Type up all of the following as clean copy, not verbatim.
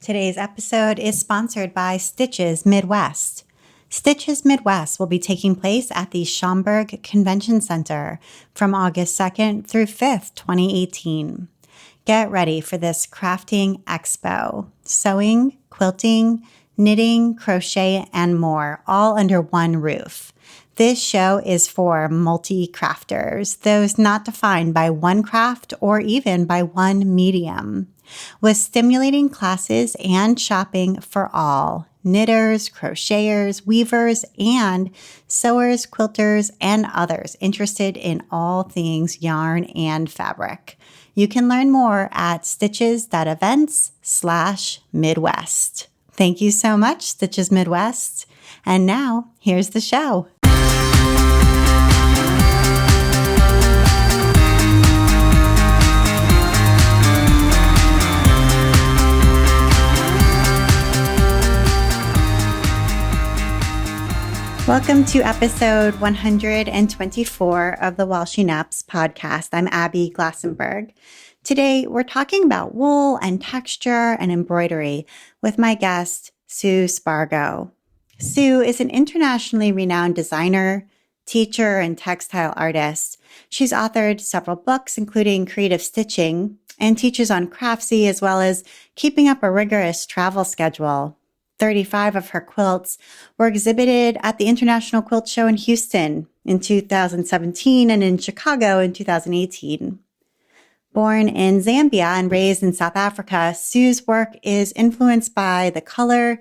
Today's episode is sponsored by Stitches Midwest. Stitches Midwest will be taking place at the Schaumburg Convention Center from August 2nd through 5th, 2018. Get ready for this crafting expo. Sewing, quilting, knitting, crochet, and more, all under one roof. This show is for multi-crafters, those not defined by one craft or even by one medium. With stimulating classes and shopping for all, knitters, crocheters, weavers, and sewers, quilters, and others interested in all things yarn and fabric. You can learn more at stitches.events/Midwest. Thank you so much, Stitches Midwest. And now, here's the show. Welcome to episode 124 of the While She Naps podcast. I'm Abby Glassenberg. Today, we're talking about wool and texture and embroidery with my guest, Sue Spargo. Sue is an internationally renowned designer, teacher, and textile artist. She's authored several books, including Creative Stitching, and teaches on Craftsy as well as keeping up a rigorous travel schedule. 35 of her quilts were exhibited at the International Quilt Show in Houston in 2017 and in Chicago in 2018. Born in Zambia and raised in South Africa, Sue's work is influenced by the color,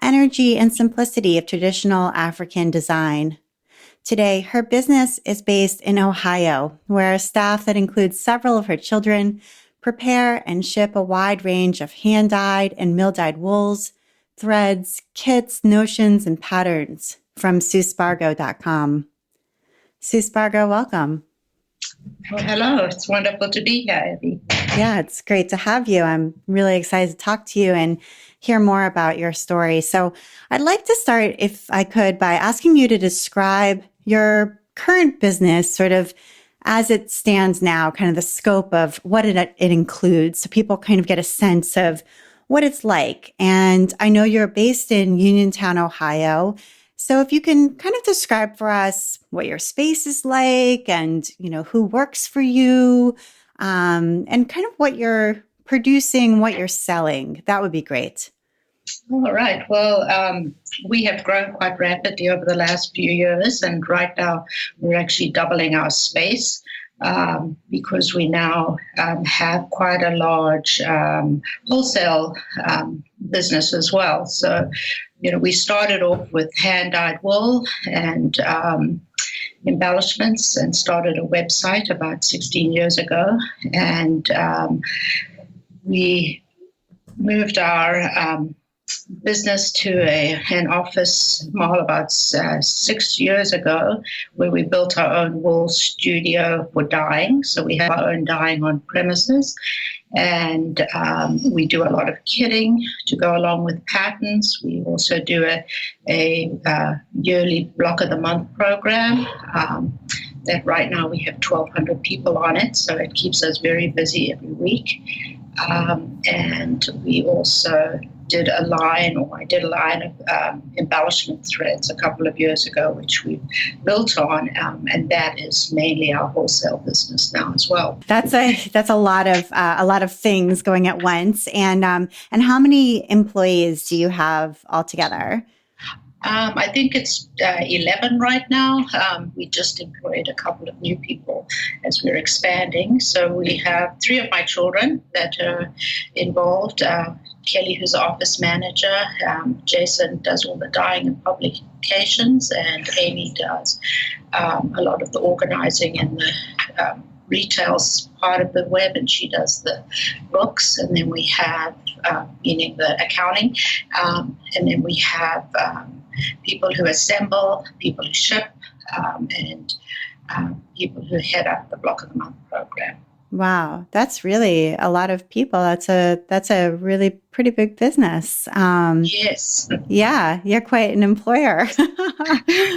energy, and simplicity of traditional African design. Today, her business is based in Ohio, where a staff that includes several of her children prepare and ship a wide range of hand-dyed and mill-dyed wools, threads, kits, notions, and patterns from SueSpargo.com. Sue Spargo, welcome. Well, hello. It's wonderful to be here, Abby. Yeah, it's great to have you. I'm really excited to talk to you and hear more about your story. So I'd like to start, if I could, by asking you to describe your current business sort of as it stands now, kind of the scope of what it includes, so people kind of get a sense of what it's like. And I know you're based in Uniontown, Ohio. So if you can kind of describe for us what your space is like and, who works for you, and kind of what you're producing, what you're selling, that would be great. All right. Well, we have grown quite rapidly over the last few years. And right now we're actually doubling our space. Because we now have quite a large wholesale business as well. So, we started off with hand-dyed wool and embellishments and started a website about 16 years ago. And we moved our business to an office mall about 6 years ago, where we built our own wool studio for dyeing. So we have our own dyeing on premises, and we do a lot of kitting to go along with patterns. We also do a yearly block of the month program. That right now we have 1,200 people on it, so it keeps us very busy every week. And we also did a line of embellishment threads a couple of years ago, which we built on, and that is mainly our wholesale business now as well. That's a lot of things going at once. And how many employees do you have altogether? I think it's 11 right now. We just employed a couple of new people as we're expanding. So we have 3 of my children that are involved. Kelly, who's the office manager. Jason does all the dyeing and publications. And Amy does a lot of the organizing and the retail part of the web, and she does the books. And then we have, meaning the accounting. And then we have people who assemble, people who ship, and people who head up the Block of the Month program. Wow, that's really a lot of people. That's a really pretty big business. Yes. Yeah, you're quite an employer.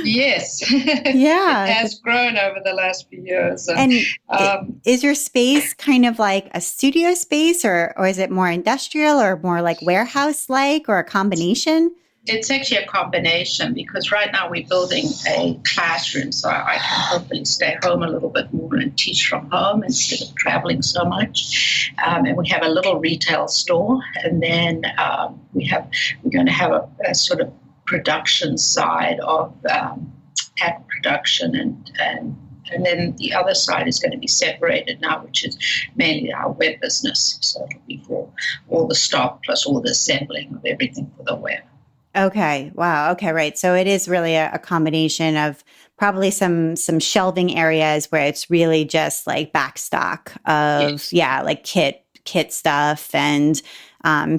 Yes, it Yeah. has grown over the last few years. And And um, is your space kind of like a studio space or is it more industrial or more like warehouse like or a combination? it's actually a combination because right now we're building a classroom, so I can hopefully stay home a little bit more and teach from home instead of traveling so much. And we have a little retail store, and then we're going to have a sort of production side of ad production and then the other side is going to be separated now, which is mainly our web business. So it'll be for all the stock plus all the assembling of everything for the web. Okay. Wow. Okay. Right. So it is really a combination of probably some shelving areas where it's really just like back stock of Yes. yeah, like kit stuff and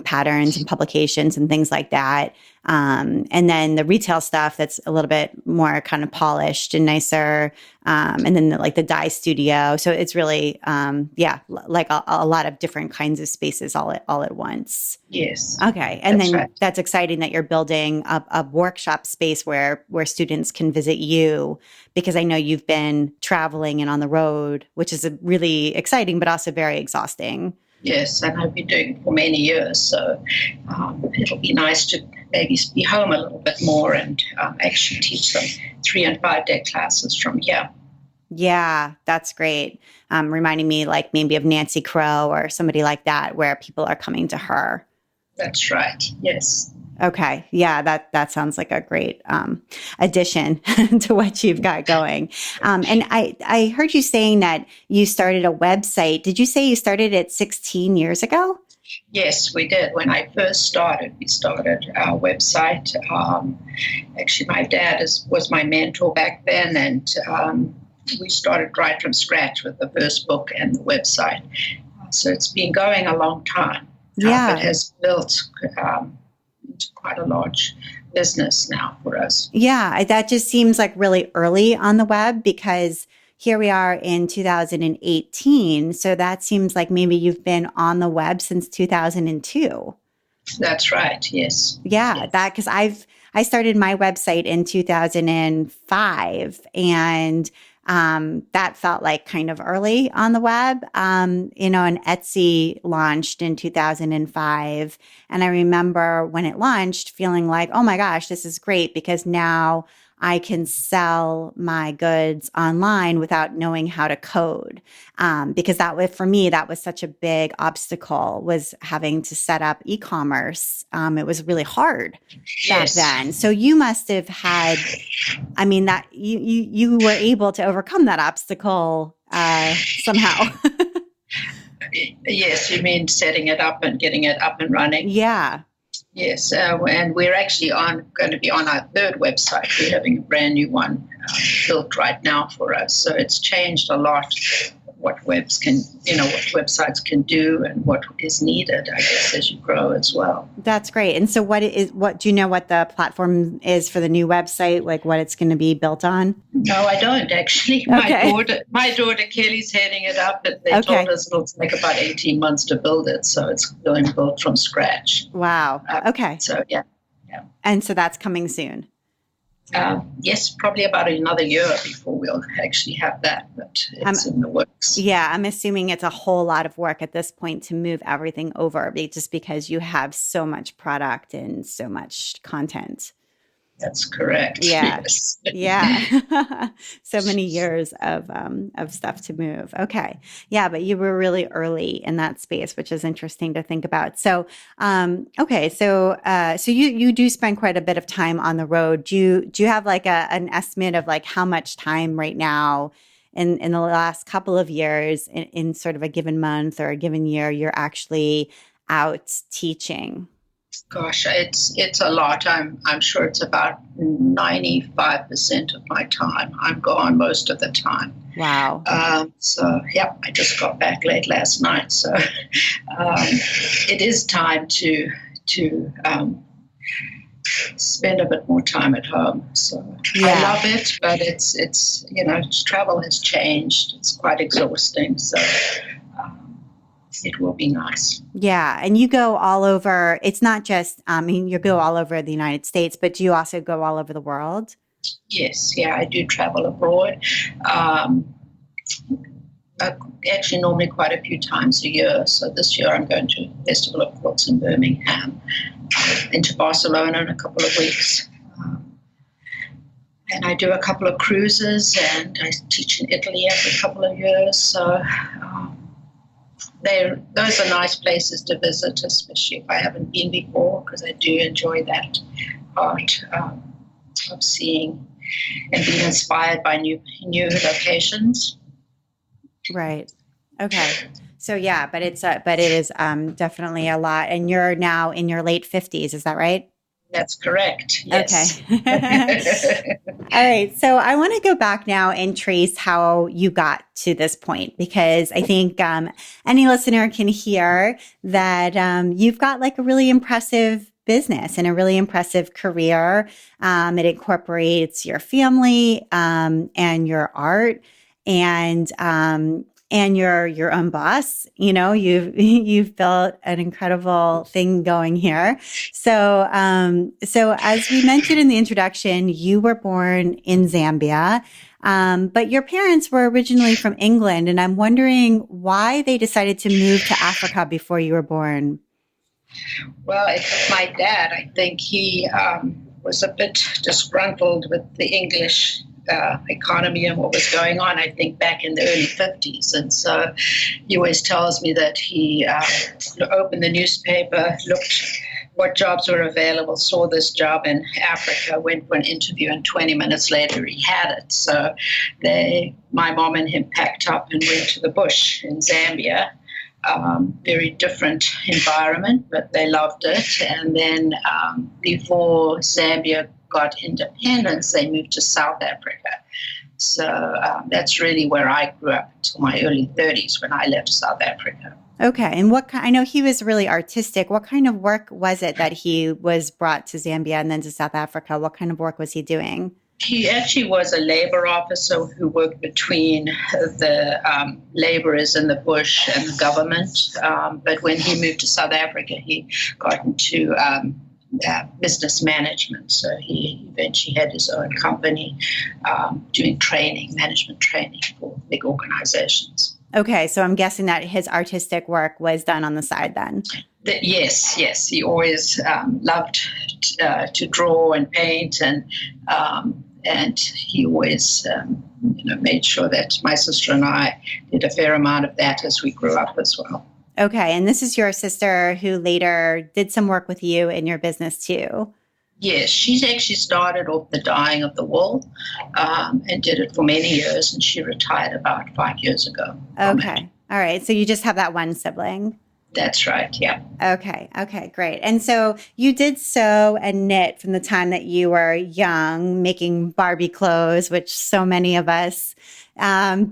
patterns and publications and things like that. And then the retail stuff that's a little bit more kind of polished and nicer. And then like the dye studio. So it's really yeah, like a lot of different kinds of spaces all at once. Yes. Okay. And That's then right. that's exciting that you're building a workshop space where students can visit you because I know you've been traveling and on the road, which is a really exciting, but also very exhausting. Yes, and I've been doing it for many years, so it'll be nice to maybe be home a little bit more and actually teach them 3 and 5 day classes from here. Yeah, that's great. Reminding me like maybe of Nancy Crow or somebody like that where people are coming to her. That's right. Yes. Okay. Yeah, that sounds like a great addition to what you've got going. And I heard you saying that you started a website. Did you say you started it 16 years ago? Yes, we did. When I first started, we started our website. Actually, my dad was my mentor back then, and we started right from scratch with the first book and the website. So it's been going a long time, but Yeah. has built into quite a large business now for us. Yeah. That just seems like really early on the web because here we are in 2018. So that seems like maybe you've been on the web since 2002. That's right. Yes. Yeah, Yes. that because I started my website in 2005 and that felt like kind of early on the web. And Etsy launched in 2005. And I remember when it launched feeling like, oh my gosh, this is great because now I can sell my goods online without knowing how to code. Because for me, that was such a big obstacle was having to set up e-commerce. It was really hard back Yes. then. So you must have had, I mean, that you were able to overcome that obstacle somehow. Yes, you mean setting it up and getting it up and running? Yeah. Yes, and we're actually going to be on our third website. We're having a brand new one built right now for us. So it's changed a lot what websites can do and what is needed, I guess, as you grow as well. That's great. And so what do you know what the platform is for the new website, like what it's going to be built on? No, I don't actually. Okay. My daughter Kelly's heading it up, but they Okay. told us it'll take about 18 months to build it. So it's going built from scratch. Wow. Okay. So yeah. And so that's coming soon. Yes, probably about another year before we'll actually have that, but it's in the works. Yeah, I'm assuming it's a whole lot of work at this point to move everything over just because you have so much product and so much content. That's correct. Yeah. Yes. Yeah. So many years of stuff to move. Okay. Yeah, but you were really early in that space, which is interesting to think about. So, okay. So you do spend quite a bit of time on the road. Do you have like an estimate of like how much time right now in the last couple of years in sort of a given month or a given year you're actually out teaching? Gosh, it's a lot. I'm sure it's about 95% of my time. I'm gone most of the time. Wow. So yeah, I just got back late last night. So it is time to spend a bit more time at home. So Yeah. I love it, but it's travel has changed. It's quite exhausting. So it will be nice. Yeah. And you go all over. It's not just, you go all over the United States, but do you also go all over the world? Yes, yeah, I do travel abroad. Um, Actually, normally quite a few times a year. So this year I'm going to Festival of Quartz in Birmingham, into Barcelona in a couple of weeks. And I do a couple of cruises, and I teach in Italy every couple of years. So those are nice places to visit, especially if I haven't been before, because I do enjoy that part of seeing and being inspired by new locations. Right. Okay. So yeah, but it is definitely a lot. And you're now in your late 50s, is that right? That's correct. Okay. Yes. All right. So I want to go back now and trace how you got to this point, because I think any listener can hear that you've got like a really impressive business and a really impressive career. It incorporates your family and your art, and you're your own boss. You know, you've built an incredible thing going here. So, so as we mentioned in the introduction, you were born in Zambia, but your parents were originally from England, and I'm wondering why they decided to move to Africa before you were born. Well, it was my dad. I think he was a bit disgruntled with the English economy and what was going on, I think, back in the early 50s. And so he always tells me that he opened the newspaper, looked what jobs were available, saw this job in Africa, went for an interview, and 20 minutes later he had it. So my mom and him packed up and went to the bush in Zambia. Very different environment, but they loved it. And then before Zambia got independence, they moved to South Africa. So that's really where I grew up until my early 30s when I left South Africa. Okay. And I know he was really artistic. What kind of work was it that he was brought to Zambia and then to South Africa? What kind of work was he doing? He actually was a labor officer who worked between the laborers in the bush and the government. But when he moved to South Africa, he got into business management. So he eventually had his own company doing management training for big organizations. Okay. So I'm guessing that his artistic work was done on the side then. Yes. He always loved to draw and paint, and he always made sure that my sister and I did a fair amount of that as we grew up as well. Okay. And this is your sister who later did some work with you in your business too. Yes, she's actually started off the dyeing of the wool and did it for many years, and she retired about 5 years ago. Okay. All right. So you just have that one sibling. That's right. Yeah. Okay, great. And so you did sew and knit from the time that you were young, making Barbie clothes, which so many of us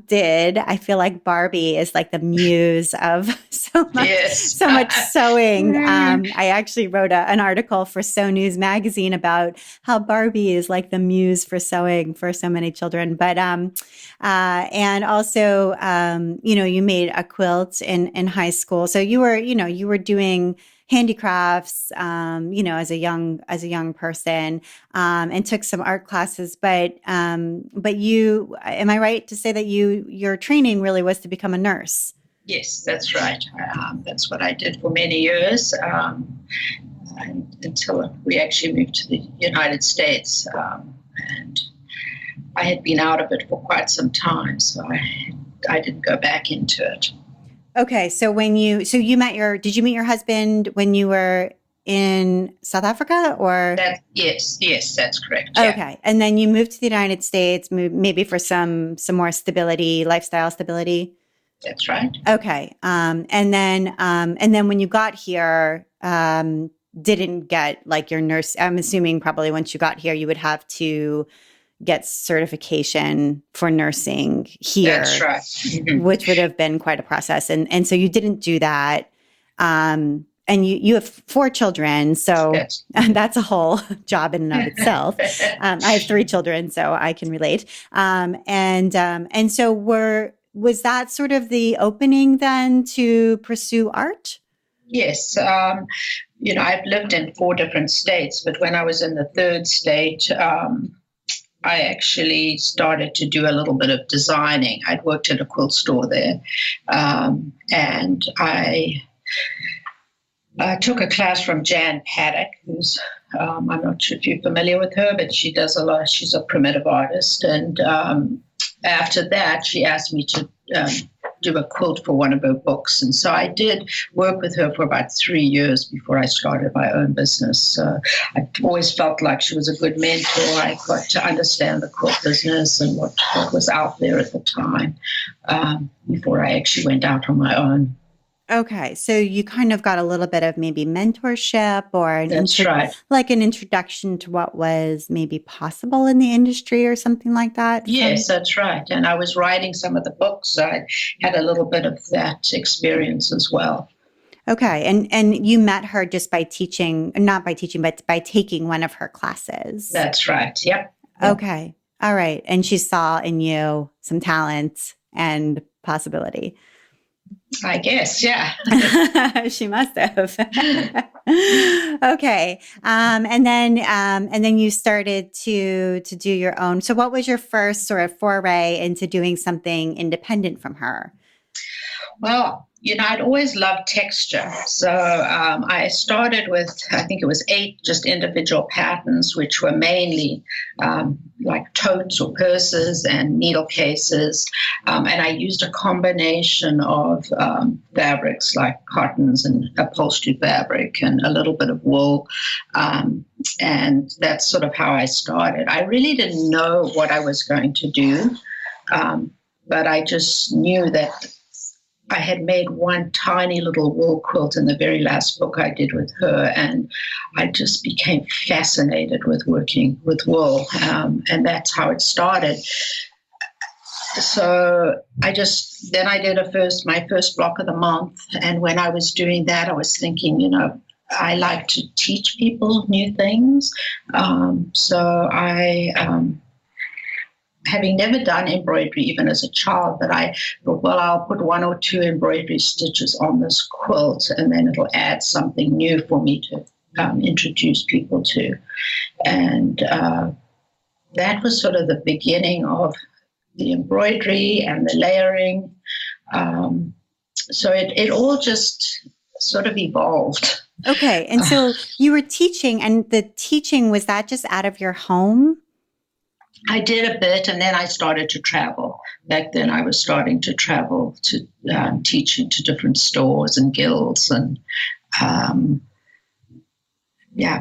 did. I feel like Barbie is like the muse of so much sewing. I actually wrote an article for Sew News magazine about how Barbie is like the muse for sewing for so many children. But and also, you made a quilt in high school, so you were doing handicrafts, as a young person, and took some art classes. But am I right to say that your training really was to become a nurse? Yes, that's right. That's what I did for many years, until we actually moved to the United States. And I had been out of it for quite some time, so I didn't go back into it. Okay, so did you meet your husband when you were in South Africa, or? Yes, that's correct. Yeah. Okay, and then you moved to the United States, maybe for some more stability, lifestyle stability. That's right. Okay, and then when you got here, didn't get like your nurse. I'm assuming probably once you got here, you would have to get certification for nursing here. That's right. Mm-hmm. Which would have been quite a process. And so you didn't do that. And you have 4 children, so yes. That's a whole job in and of itself. I have 3 children, so I can relate. And so was that sort of the opening then to pursue art? Yes. I've lived in 4 different states, but when I was in the third state, I actually started to do a little bit of designing. I'd worked at a quilt store there, and I took a class from Jan Paddock, who's I'm not sure if you're familiar with her, but she does a lot. She's a primitive artist, and after that, she asked me to do a quilt for one of her books, and so I did work with her for about 3 years before I started my own business. So I always felt like she was a good mentor. I got to understand the quilt business and what was out there at the time before I actually went out on my own. Okay, so you kind of got a little bit of maybe mentorship or That's right. like an introduction to what was maybe possible in the industry or something like that from. Yes, that's right. And I was writing some of the books, so I had a little bit of that experience as well. Okay, and you met her just by teaching, not by teaching, but by taking one of her classes. That's right. Yep. Okay. All right. And she saw in you some talent and possibility. I guess, yeah. She must have. Okay. And then you started to do your own. So what was your first sort of foray into doing something independent from her? Well, I'd always loved texture. So I started with, I think it was 8 just individual patterns, which were mainly like totes or purses and needle cases. And I used a combination of fabrics like cottons and upholstery fabric and a little bit of wool. And that's sort of how I started. I really didn't know what I was going to do, but I just knew that I had made one tiny little wool quilt in the very last book I did with her, and I just became fascinated with working with wool, and that's how it started. So then I did my first block of the month, and when I was doing that, I was thinking, I like to teach people new things, so I. Having never done embroidery even as a child, but I thought, well, I'll put 1 or 2 embroidery stitches on this quilt, and then it'll add something new for me to introduce people to. And that was sort of the beginning of the embroidery and the layering. So it all just sort of evolved. Okay. And so you were teaching, and the teaching, was that just out of your home? I did a bit, and then I started to travel. Back then, I was starting to travel to teaching to different stores and guilds, and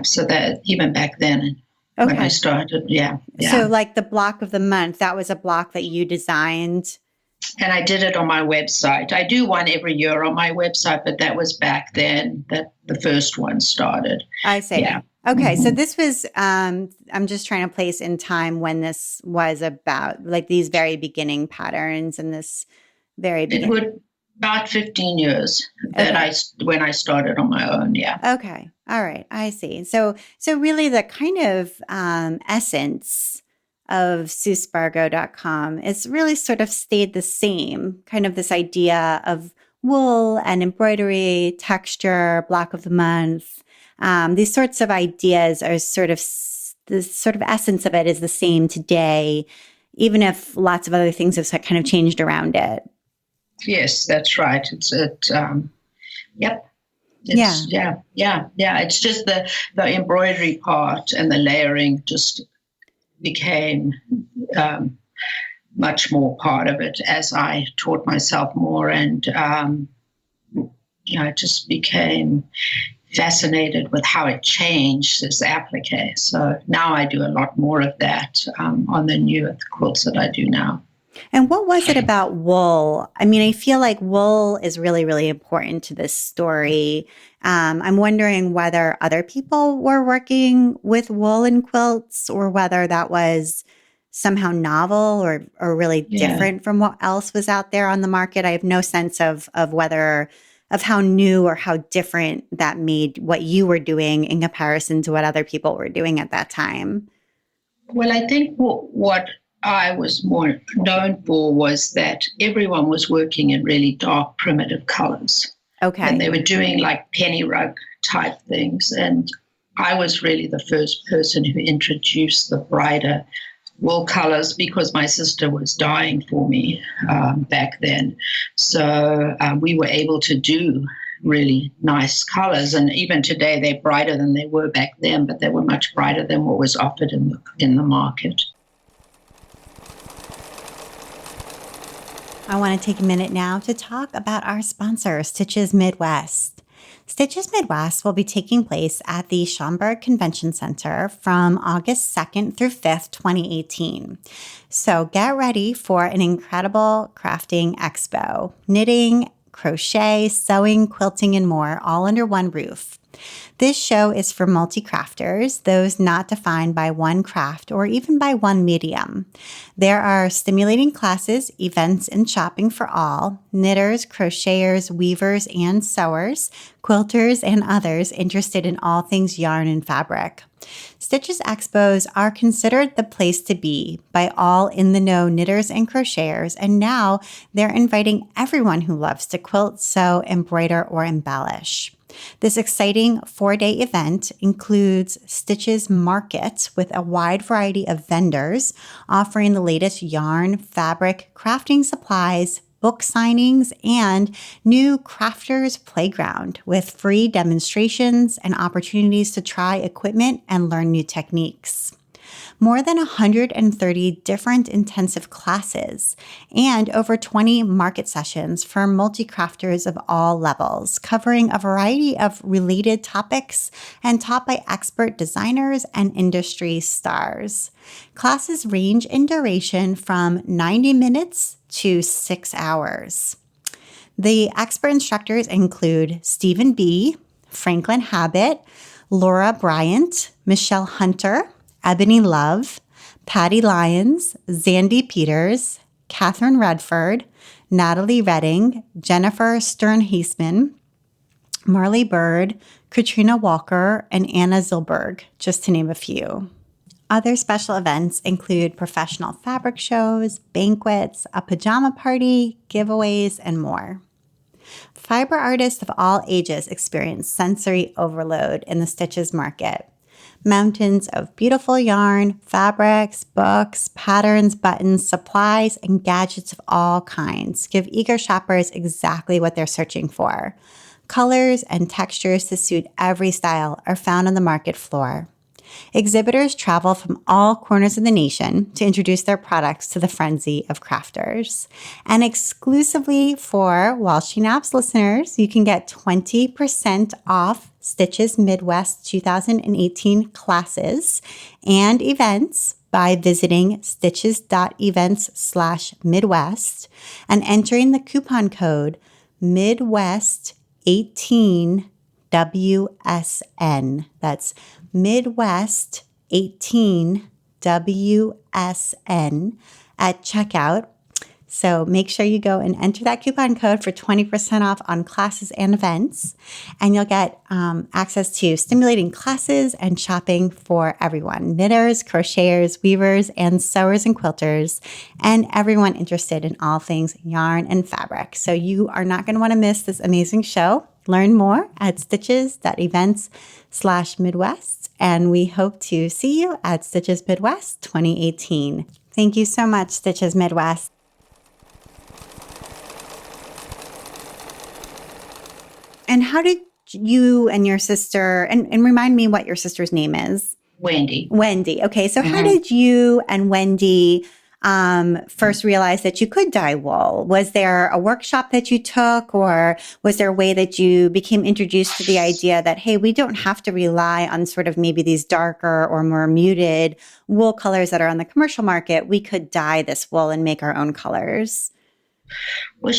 so that even back then, when I started, yeah. So, like the block of the month, that was a block that you designed. And I did it on my website. I do one every year on my website, but that was back then that the first one started. I see. Yeah. Okay, so this was, I'm just trying to place in time when this was about, like these very beginning patterns and this very beginning. It would about 15 years when I started on my own, yeah. Okay, all right, I see. So really the kind of essence of SueSpargo.com is really sort of stayed the same, kind of this idea of wool and embroidery, texture, block of the month. These sorts of ideas are the sort of essence of it is the same today, even if lots of other things have kind of changed around it. Yes, that's right. Yep. Yeah. It's just the embroidery part and the layering just became much more part of it as I taught myself more, and I just became fascinated with how it changed as applique. So now I do a lot more of that on the new quilts that I do now. And what was it about wool? I mean, I feel like wool is really, really important to this story. I'm wondering whether other people were working with wool in quilts, or whether that was somehow novel or really different from what else was out there on the market. I have no sense of how new or how different that made what you were doing in comparison to what other people were doing at that time. Well, I think what I was more known for was that everyone was working in really dark, primitive colors. Okay. And they were doing like penny rug type things. And I was really the first person who introduced the brighter wool colors because my sister was dying for me back then. So we were able to do really nice colors. And even today, they're brighter than they were back then, but they were much brighter than what was offered in the market. I want to take a minute now to talk about our sponsor, Stitches Midwest. Stitches Midwest will be taking place at the Schaumburg Convention Center from August 2nd through 5th, 2018. So get ready for an incredible crafting expo, knitting, crochet, sewing, quilting, and more, all under one roof. This show is for multi-crafters, those not defined by one craft or even by one medium. There are stimulating classes, events, and shopping for all: knitters, crocheters, weavers, and sewers, quilters, and others interested in all things yarn and fabric. Stitches Expos are considered the place to be by all in-the-know knitters and crocheters, and now they're inviting everyone who loves to quilt, sew, embroider, or embellish. This exciting 4-day event includes Stitches Market with a wide variety of vendors offering the latest yarn, fabric, crafting supplies, book signings, and new Crafters Playground with free demonstrations and opportunities to try equipment and learn new techniques. More than 130 different intensive classes and over 20 market sessions for multi-crafters of all levels, covering a variety of related topics and taught by expert designers and industry stars. Classes range in duration from 90 minutes to 6 hours. The expert instructors include Stephen B., Franklin Habit, Laura Bryant, Michelle Hunter, Ebony Love, Patty Lyons, Zandy Peters, Catherine Redford, Natalie Redding, Jennifer Stern-Heisman, Marley Bird, Katrina Walker, and Anna Zilberg, just to name a few. Other special events include professional fabric shows, banquets, a pajama party, giveaways, and more. Fiber artists of all ages experience sensory overload in the Stitches Market. Mountains of beautiful yarn, fabrics, books, patterns, buttons, supplies, and gadgets of all kinds give eager shoppers exactly what they're searching for. Colors and textures to suit every style are found on the market floor. Exhibitors travel from all corners of the nation to introduce their products to the frenzy of crafters. And exclusively for While She Naps listeners, you can get 20% off Stitches Midwest 2018 classes and events by visiting stitches.events/Midwest and entering the coupon code Midwest18 WSN. That's Midwest 18 WSN at checkout. So make sure you go and enter that coupon code for 20% off on classes and events, and you'll get access to stimulating classes and shopping for everyone: knitters, crocheters, weavers, and sewers and quilters, and everyone interested in all things yarn and fabric. So you are not going to want to miss this amazing show. Learn more at stitches.events/Midwest, and we hope to see you at Stitches Midwest 2018. Thank you so much, Stitches Midwest. And how did you and your sister, and remind me what your sister's name is? Wendy. Wendy. Okay. So how did you and Wendy first realize that you could dye wool? Was there a workshop that you took, or was there a way that you became introduced to the idea that, hey, we don't have to rely on sort of maybe these darker or more muted wool colors that are on the commercial market? We could dye this wool and make our own colors. Well,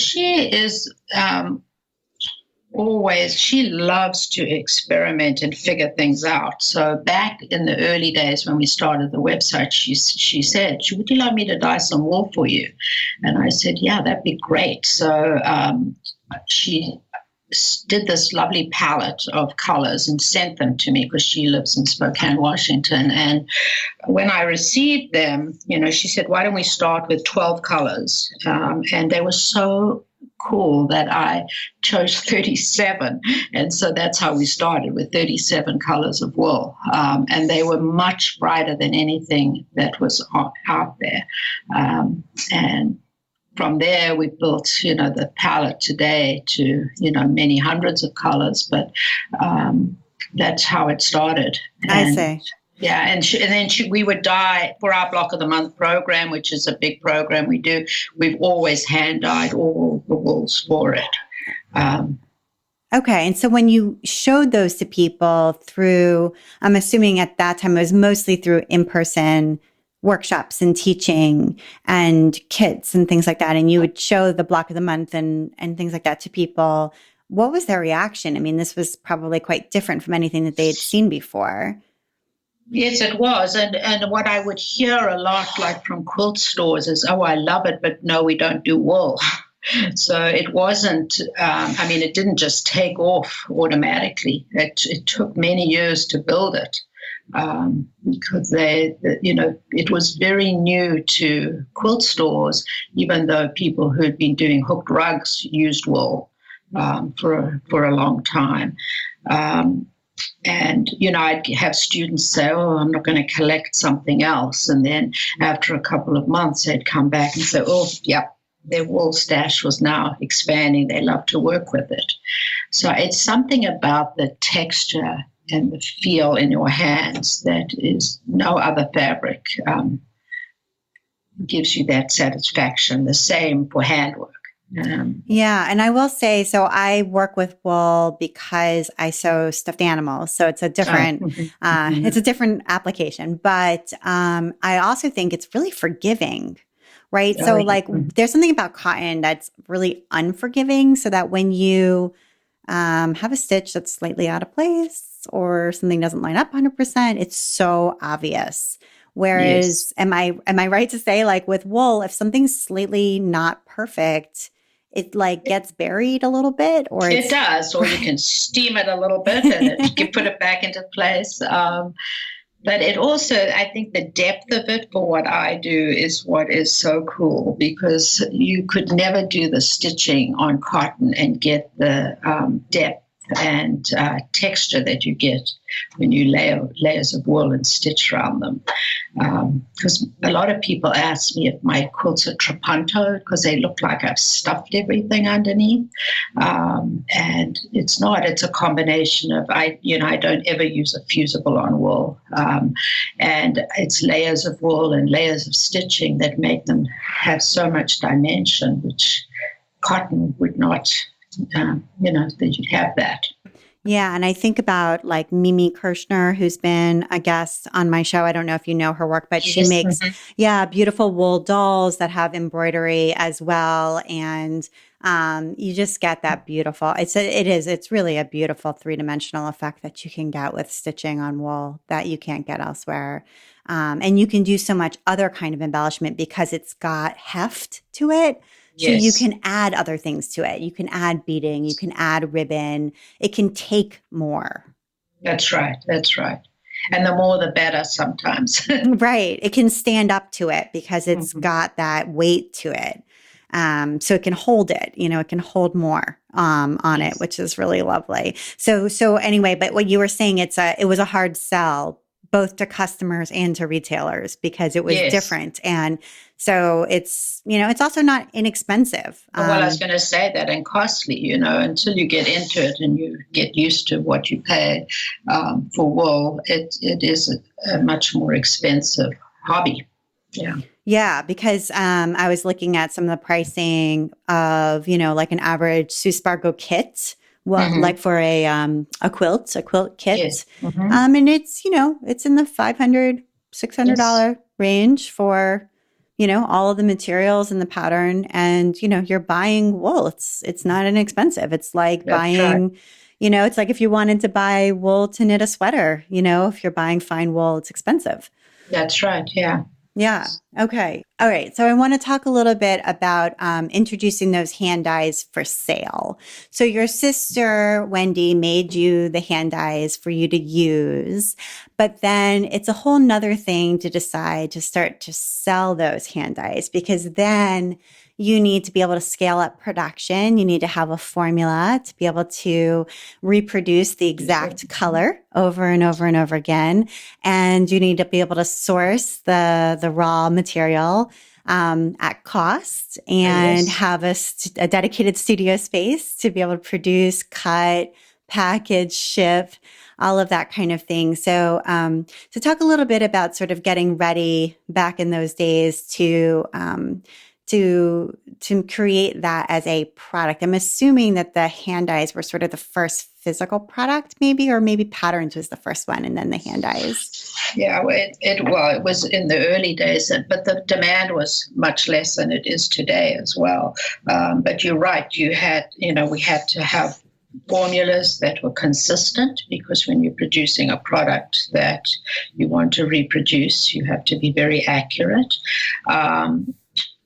she loves to experiment and figure things out. So back in the early days when we started the website, she said, would you like me to dye some wool for you? And I said, yeah, that'd be great. So she did this lovely palette of colors and sent them to me because she lives in Spokane, Washington. And when I received them, she said, why don't we start with 12 colors? And they were so cool that I chose 37. And so that's how we started, with 37 colors of wool. And they were much brighter than anything that was out there. And from there, we built, the palette today to, many hundreds of colors, but that's how it started. I see. Yeah, and then we would dye for our Block of the Month program, which is a big program we do. We've always hand dyed all the wools for it. Okay. And so when you showed those to people through, I'm assuming at that time it was mostly through in-person workshops and teaching and kits and things like that, and you would show the Block of the Month and things like that to people, what was their reaction? I mean, this was probably quite different from anything that they had seen before. Yes, it was. And what I would hear a lot, like from quilt stores, is, oh, I love it, but no, we don't do wool. So it wasn't, it didn't just take off automatically. It took many years to build it because it was very new to quilt stores, even though people who'd been doing hooked rugs used wool for a long time. And, I'd have students say, oh, I'm not going to collect something else. And then after a couple of months, they'd come back and say, oh, yeah, their wool stash was now expanding. They love to work with it. So it's something about the texture and the feel in your hands that is no other fabric gives you that satisfaction. The same for handwork. Yeah. And I will say, so I work with wool because I sew stuffed animals. So it's a different, it's a different application, but, I also think it's really forgiving, right? So like there's something about cotton that's really unforgiving, so that when you, have a stitch that's slightly out of place or something doesn't line up 100%, it's so obvious. Whereas, am I right to say, like with wool, if something's slightly not perfect, it like gets buried a little bit, or it does, or you can steam it a little bit and you can put it back into place. But it also, I think the depth of it for what I do is what is so cool, because you could never do the stitching on cotton and get the depth and texture that you get when you lay layers of wool and stitch around them. Because a lot of people ask me if my quilts are trapunto, because they look like I've stuffed everything underneath. And it's not. It's a combination of, I don't ever use a fusible on wool. And it's layers of wool and layers of stitching that make them have so much dimension, which cotton would not. That you'd have that. Yeah. And I think about like Mimi Kirshner, who's been a guest on my show. I don't know if you know her work, but she makes, beautiful wool dolls that have embroidery as well. And you just get that beautiful, it's really a beautiful 3-dimensional effect that you can get with stitching on wool that you can't get elsewhere. And you can do so much other kind of embellishment because it's got heft to it. So you can add other things to it. You can add beading, you can add ribbon. It can take more. That's right. And the more, the better sometimes. Right. It can stand up to it because it's got that weight to it. So it can hold it, it can hold more on it, which is really lovely. So anyway, but what you were saying, it was a hard sell both to customers and to retailers because it was different. And so it's also not inexpensive. Well, I was going to say that, and costly, until you get into it and you get used to what you pay for wool, it is a much more expensive hobby. Yeah. Yeah, because I was looking at some of the pricing of, like an average Spargo kit. Well, like for a quilt kit. Yes. And it's, it's in the $500, $600 range for, all of the materials and the pattern. And, you're buying wool. It's not inexpensive. It's like buying, it's like if you wanted to buy wool to knit a sweater, if you're buying fine wool, it's expensive. That's right. Yeah. Yeah. Okay. All right. So I want to talk a little bit about introducing those hand dyes for sale. So your sister, Wendy, made you the hand dyes for you to use, but then it's a whole nother thing to decide to start to sell those hand dyes because then you need to be able to scale up production. You need to have a formula to be able to reproduce the exact color over and over and over again, and you need to be able to source the raw material at cost and Yes. have a dedicated studio space to be able to produce, cut, package, ship, all of that kind of thing. So, to talk a little bit about sort of getting ready back in those days to create that as a product. I'm assuming that the hand dyes were sort of the first physical product, maybe, or maybe patterns was the first one, and then the hand dyes. Yeah, well, it was in the early days, but the demand was much less than it is today as well. But you're right, we had to have formulas that were consistent because when you're producing a product that you want to reproduce, you have to be very accurate.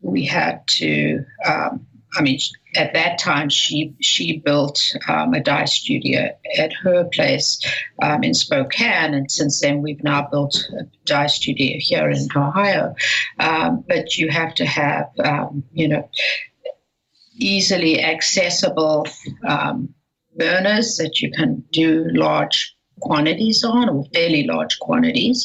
We had to, I mean, at that time, she built a dye studio at her place in Spokane, and since then we've now built a dye studio here in Ohio. But you have to have, easily accessible burners that you can do large quantities on, or fairly large quantities.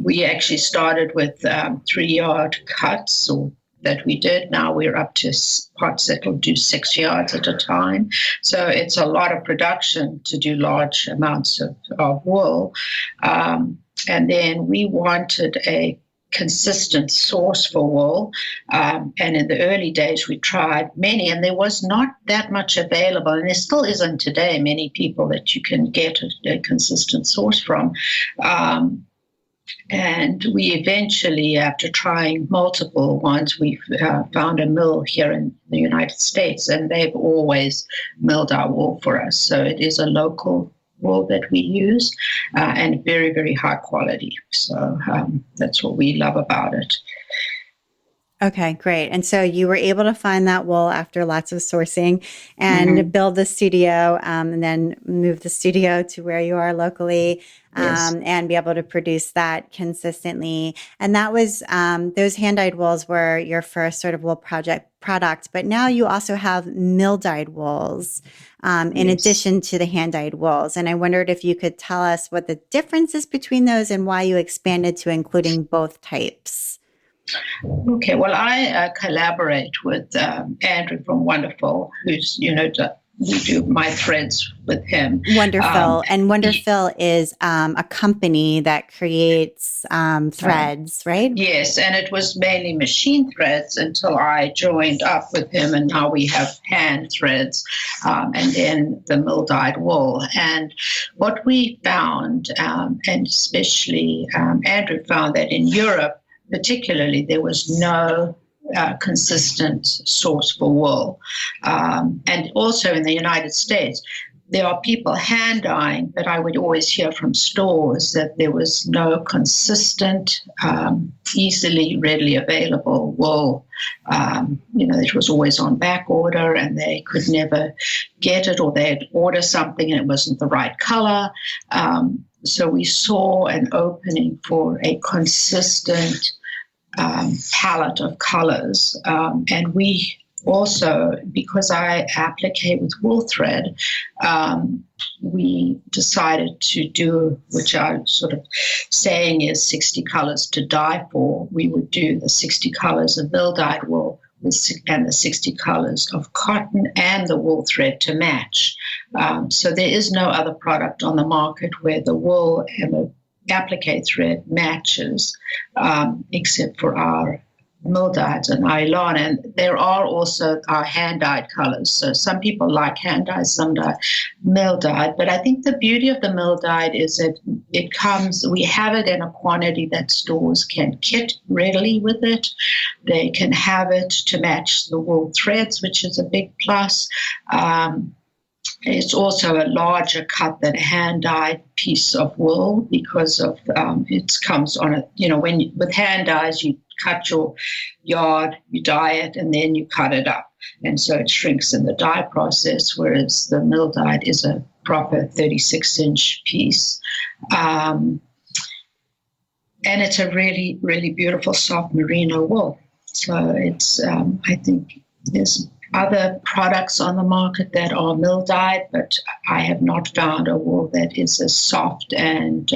We actually started with 3-yard cuts, or that we did. Now we're up to pots that will do 6 yards at a time. So it's a lot of production to do large amounts of wool. And then we wanted a consistent source for wool. And in the early days, we tried many, and there was not that much available. And there still isn't today many people that you can get a consistent source from. And we eventually, after trying multiple ones, we found a mill here in the United States, and they've always milled our wool for us. So it is a local wool that we use, and very, very high quality. So that's what we love about it. Okay, great. And so you were able to find that wool after lots of sourcing and Mm-hmm. build the studio, and then move the studio to where you are locally, Yes. and be able to produce that consistently. And that was, those hand dyed wools were your first sort of wool product, but now you also have mill dyed wools, in Yes. addition to the hand dyed wools. And I wondered if you could tell us what the difference is between those and why you expanded to including both types. Okay, well, I collaborate with Andrew from Wonderful, who's, we do my threads with him. Um, Wonderful. And Wonderful is a company that creates uh, threads, right? yes, and it was mainly machine threads until I joined up with him, and now we have hand threads, and then the mill dyed wool. And what we found, and especially Andrew found that in Europe, particularly, there was no consistent source for wool. And also in the United States, there are people hand dyeing, but I would always hear from stores that there was no consistent, easily, readily available wool. It was always on back order and they could never get it, or they'd order something and it wasn't the right color. So we saw an opening for a consistent palette of colors. And we also, because I applicate with wool thread, we decided to do, which I'm sort of saying is 60 colors to dye for. We would do the 60 colors of mill dyed wool and the 60 colors of cotton and the wool thread to match. So there is no other product on the market where the wool and the applique thread matches, except for our mill dyed and nylon. And there are also our hand dyed colors. So some people like hand dyed, some mill dyed. But I think the beauty of the mill dyed is that we have it in a quantity that stores can kit readily with it. They can have it to match the wool threads, which is a big plus. It's also a larger cut than a hand-dyed piece of wool because of it comes on a, with hand dyes, you cut your yard, you dye it, and then you cut it up. And so it shrinks in the dye process, whereas the mill dyed is a proper 36-inch piece. And it's a really, really beautiful soft merino wool. So it's, I think there's other products on the market that are mill dyed, but I have not found a wool that is as soft and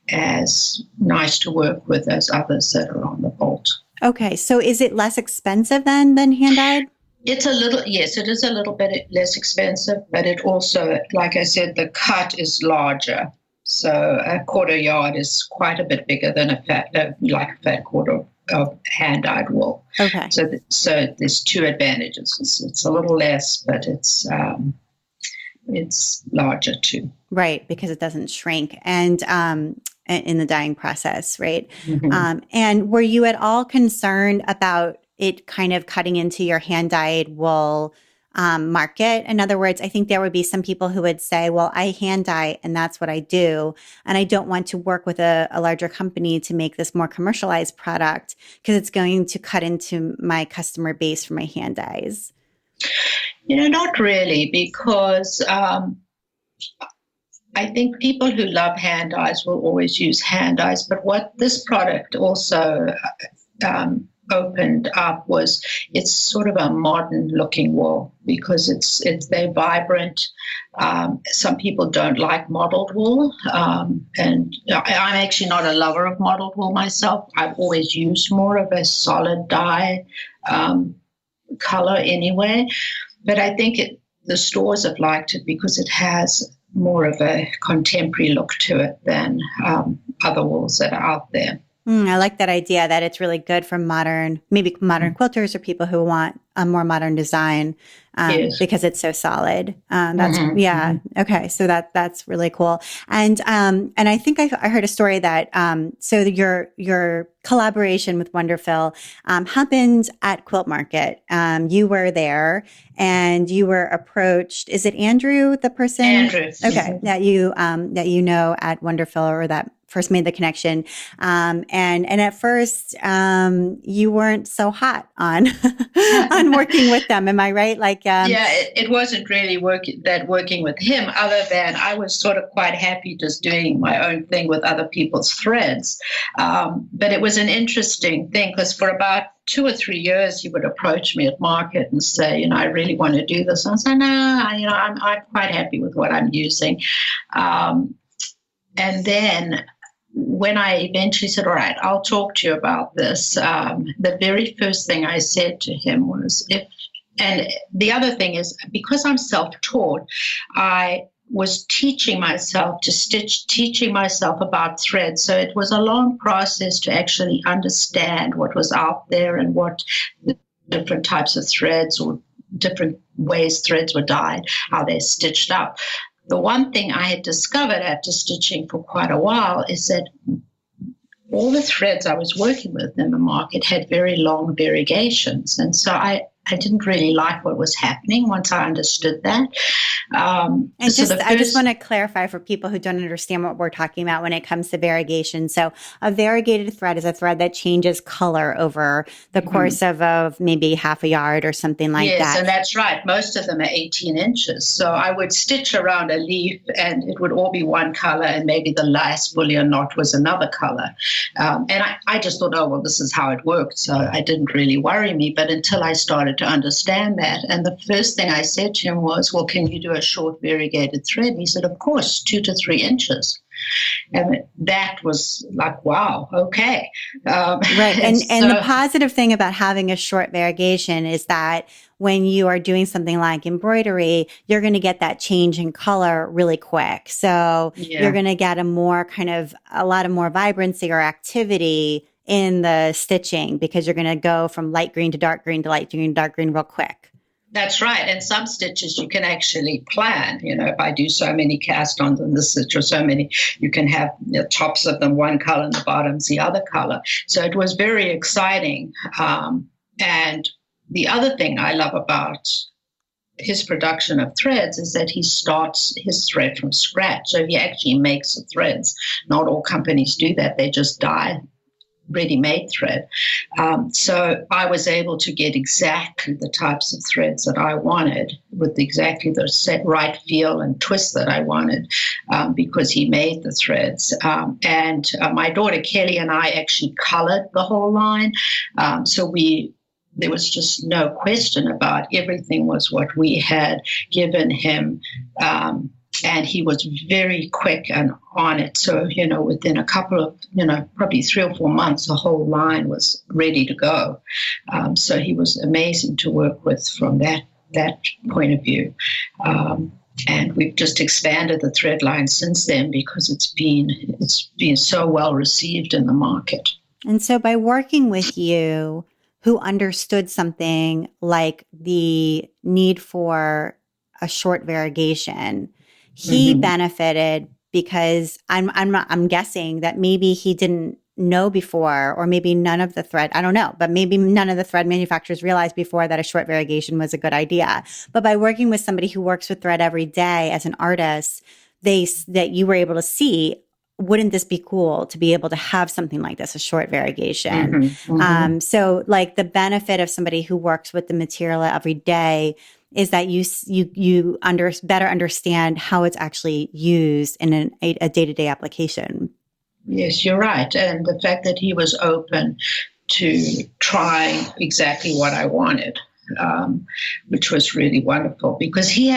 as nice to work with as others that are on the bolt. Okay, so is it less expensive then than hand dyed? It's a little, yes, it is a little bit less expensive, but it also, like I said, the cut is larger. So a quarter yard is quite a bit bigger than a fat quarter of hand-dyed wool. Okay. So there's two advantages. It's a little less, but it's larger too. Right, because it doesn't shrink and in the dyeing process, right? Mm-hmm. And were you at all concerned about it kind of cutting into your hand-dyed wool market? In other words, I think there would be some people who would say, well, I hand dye and that's what I do. And I don't want to work with a larger company to make this more commercialized product because it's going to cut into my customer base for my hand dyes. Not really, because I think people who love hand dyes will always use hand dyes. But what this product also opened up was it's sort of a modern looking wool because they're vibrant. Some people don't like mottled wool, and I'm actually not a lover of mottled wool myself. I've always used more of a solid dye color anyway, but I think the stores have liked it because it has more of a contemporary look to it than other wools that are out there. I like that idea that it's really good for modern quilters or people who want a more modern design Yes. because it's so solid. Okay. So that's really cool. And I think I heard a story that so your collaboration with Wonderful happened at Quilt Market. You were there and you were approached. Is it Andrew, the person? Andrew. Okay, that you know at Wonderful or that first made the connection. And at first, you weren't so hot on working with them. Am I right? It wasn't really working with him, other than I was sort of quite happy just doing my own thing with other people's threads. But it was an interesting thing because for about 2 or 3 years, he would approach me at market and say, I really want to do this. And I said, no, I'm quite happy with what I'm using. And then when I eventually said, all right, I'll talk to you about this, the very first thing I said to him was, and the other thing is, because I'm self-taught, I was teaching myself to stitch, teaching myself about thread. So it was a long process to actually understand what was out there and what the different types of threads or different ways threads were dyed, how they're stitched up. The one thing I had discovered after stitching for quite a while is that all the threads I was working with in the market had very long variegations. And so I didn't really like what was happening once I understood that. I just want to clarify for people who don't understand what we're talking about when it comes to variegation. So a variegated thread is a thread that changes color over the course of maybe half a yard or something like that. Yes, and that's right. Most of them are 18 inches. So I would stitch around a leaf and it would all be one color and maybe the last bullion knot was another color. And I just thought, oh, well, this is how it worked. So it didn't really worry me. But until I started to understand that, and the first thing I said to him was, well, can you do a short variegated thread? And he said, of course, 2 to 3 inches. And that was like, wow, okay. Right. And the positive thing about having a short variegation is that when you are doing something like embroidery, you're going to get that change in color really quick. So you're going to get a lot of more vibrancy or activity in the stitching because you're going to go from light green to dark green to light green to dark green real quick. That's right. And some stitches you can actually plan. If I do so many cast-ons in this stitch or so many, you can have the tops of them one color and the bottoms the other color. So it was very exciting. And the other thing I love about his production of threads is that he starts his thread from scratch. So he actually makes the threads. Not all companies do that. They just dye ready-made thread. So I was able to get exactly the types of threads that I wanted with exactly the right feel and twist that I wanted because he made the threads. And my daughter Kelly and I actually colored the whole line. So there was just no question about everything was what we had given him. And he was very quick and on it. So, within a couple of, probably 3 or 4 months, the whole line was ready to go. So he was amazing to work with from that point of view. And we've just expanded the thread line since then because it's been so well received in the market. And so by working with you, who understood something like the need for a short variegation, he benefited because I'm guessing that maybe he didn't know before, or maybe none of the thread, I don't know, but maybe none of the thread manufacturers realized before that a short variegation was a good idea. But by working with somebody who works with thread every day as an artist, that you were able to see, wouldn't this be cool to be able to have something like this, a short variegation? So like the benefit of somebody who works with the material every day is that you better understand how it's actually used in a day-to-day application. Yes, you're right. And the fact that he was open to trying exactly what I wanted, which was really wonderful because he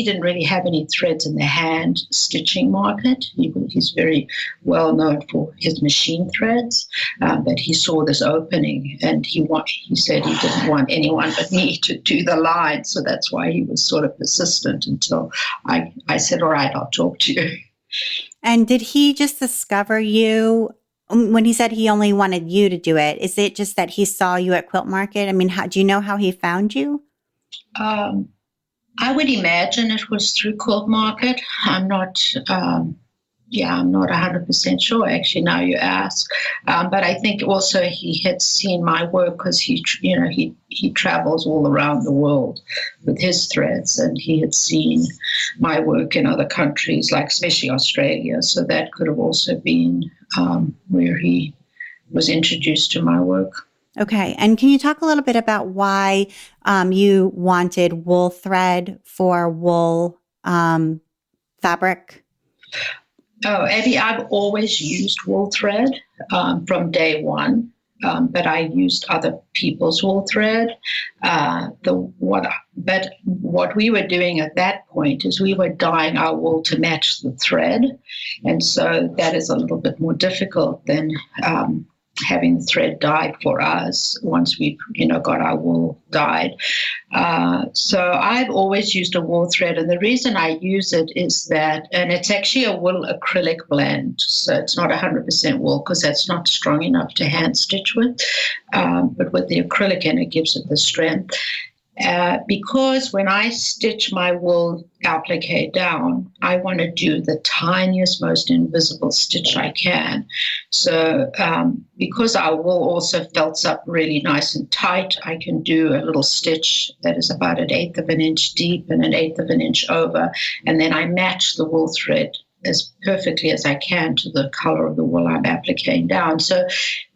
didn't really have any threads in the hand stitching market. He's very well known for his machine threads, but he saw this opening and he said he didn't want anyone but me to do the line. So that's why he was sort of persistent until I said, all right, I'll talk to you. And did he just discover you when he said he only wanted you to do it? Is it just that he saw you at Quilt Market? I mean, do you know how he found you? I would imagine it was through Quilt Market. I'm not 100% sure, actually, now you ask. But I think also he had seen my work because he travels all around the world with his threads, and he had seen my work in other countries, like especially Australia. So that could have also been where he was introduced to my work. Okay. And can you talk a little bit about why you wanted wool thread for wool fabric? Oh, Abby, I've always used wool thread from day one, but I used other people's wool thread. But what we were doing at that point is we were dyeing our wool to match the thread, and so that is a little bit more difficult than having the thread dyed for us once we've got our wool dyed. So I've always used a wool thread, and the reason I use it is that, and it's actually a wool acrylic blend, so it's not 100% wool because that's not strong enough to hand stitch with, but with the acrylic in it gives it the strength. Because when I stitch my wool applique down, I want to do the tiniest, most invisible stitch I can. So because our wool also felts up really nice and tight, I can do a little stitch that is about 1/8 of an inch deep and 1/8 of an inch over, and then I match the wool thread as perfectly as I can to the color of the wool I'm appliquing down. So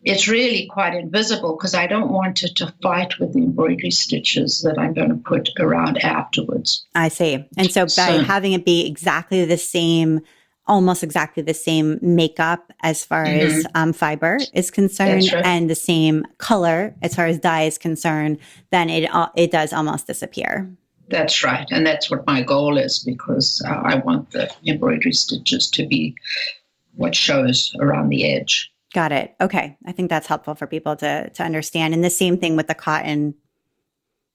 it's really quite invisible because I don't want it to fight with the embroidery stitches that I'm going to put around afterwards. I see. And so by having it be exactly the same, almost exactly the same makeup as far as fiber is concerned, right, and the same color as far as dye is concerned, then it does almost disappear. That's right. And that's what my goal is, because I want the embroidery stitches to be what shows around the edge. Got it. Okay. I think that's helpful for people to understand. And the same thing with the cotton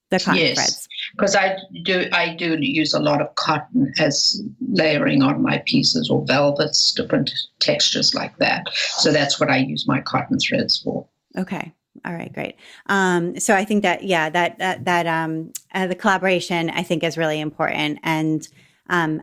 threads. Because I do use a lot of cotton as layering on my pieces, or velvets, different textures like that. So that's what I use my cotton threads for. Okay. All right, great. So I think that, the collaboration, I think, is really important, and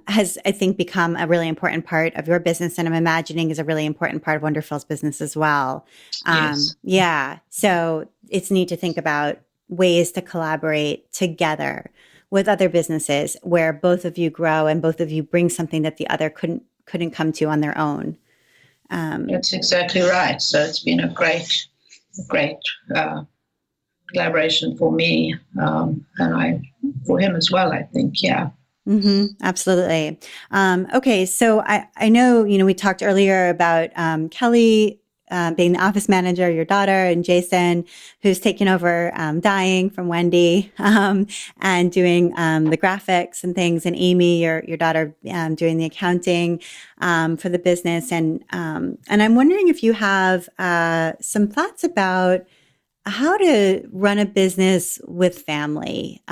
has, I think, become a really important part of your business, and I'm imagining is a really important part of Wonderful's business as well. Yes. Yeah. So it's neat to think about ways to collaborate together with other businesses where both of you grow and both of you bring something that the other couldn't come to on their own. That's exactly right. So it's been a great collaboration for me, and for him as well, I think. Yeah. Absolutely. Okay. So I know, we talked earlier about Kelly being the office manager, your daughter, and Jason, who's taken over dyeing from Wendy and doing the graphics and things, and Amy, your daughter, doing the accounting for the business. And I'm wondering if you have some thoughts about how to run a business with family,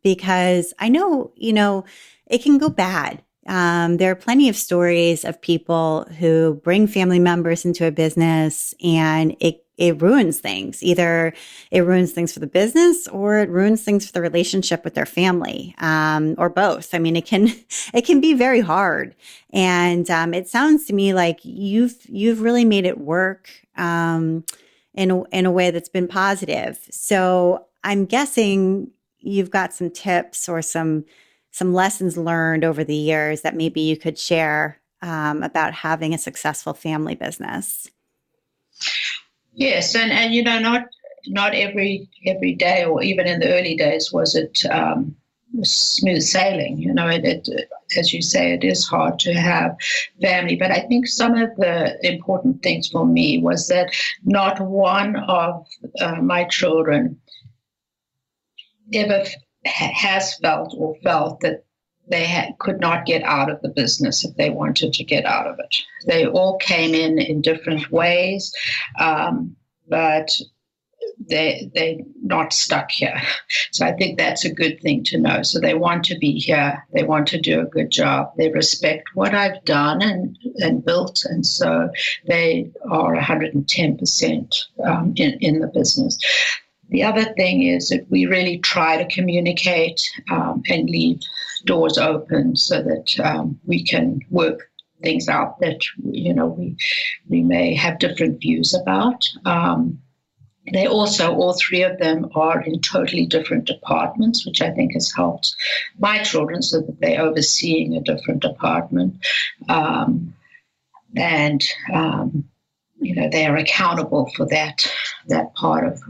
because I know, it can go bad. There are plenty of stories of people who bring family members into a business and it ruins things. Either it ruins things for the business or it ruins things for the relationship with their family, or both. I mean, it can be very hard. And it sounds to me like you've really made it work. In a way that's been positive. So I'm guessing you've got some tips or some lessons learned over the years that maybe you could share about having a successful family business. Yes, and not every day, or even in the early days, was it smooth sailing. It, as you say, it is hard to have family. But I think some of the important things for me was that not one of my children ever has felt that they could not get out of the business if they wanted to get out of it. They all came in different ways, but they're not stuck here. So I think that's a good thing to know. So they want to be here. They want to do a good job. They respect what I've done and built. And so they are 110% in the business. The other thing is that we really try to communicate and leave doors open so that we can work things out that, we may have different views about. They also, all three of them are in totally different departments, which I think has helped my children so that they're overseeing a different department. And they are accountable for that part of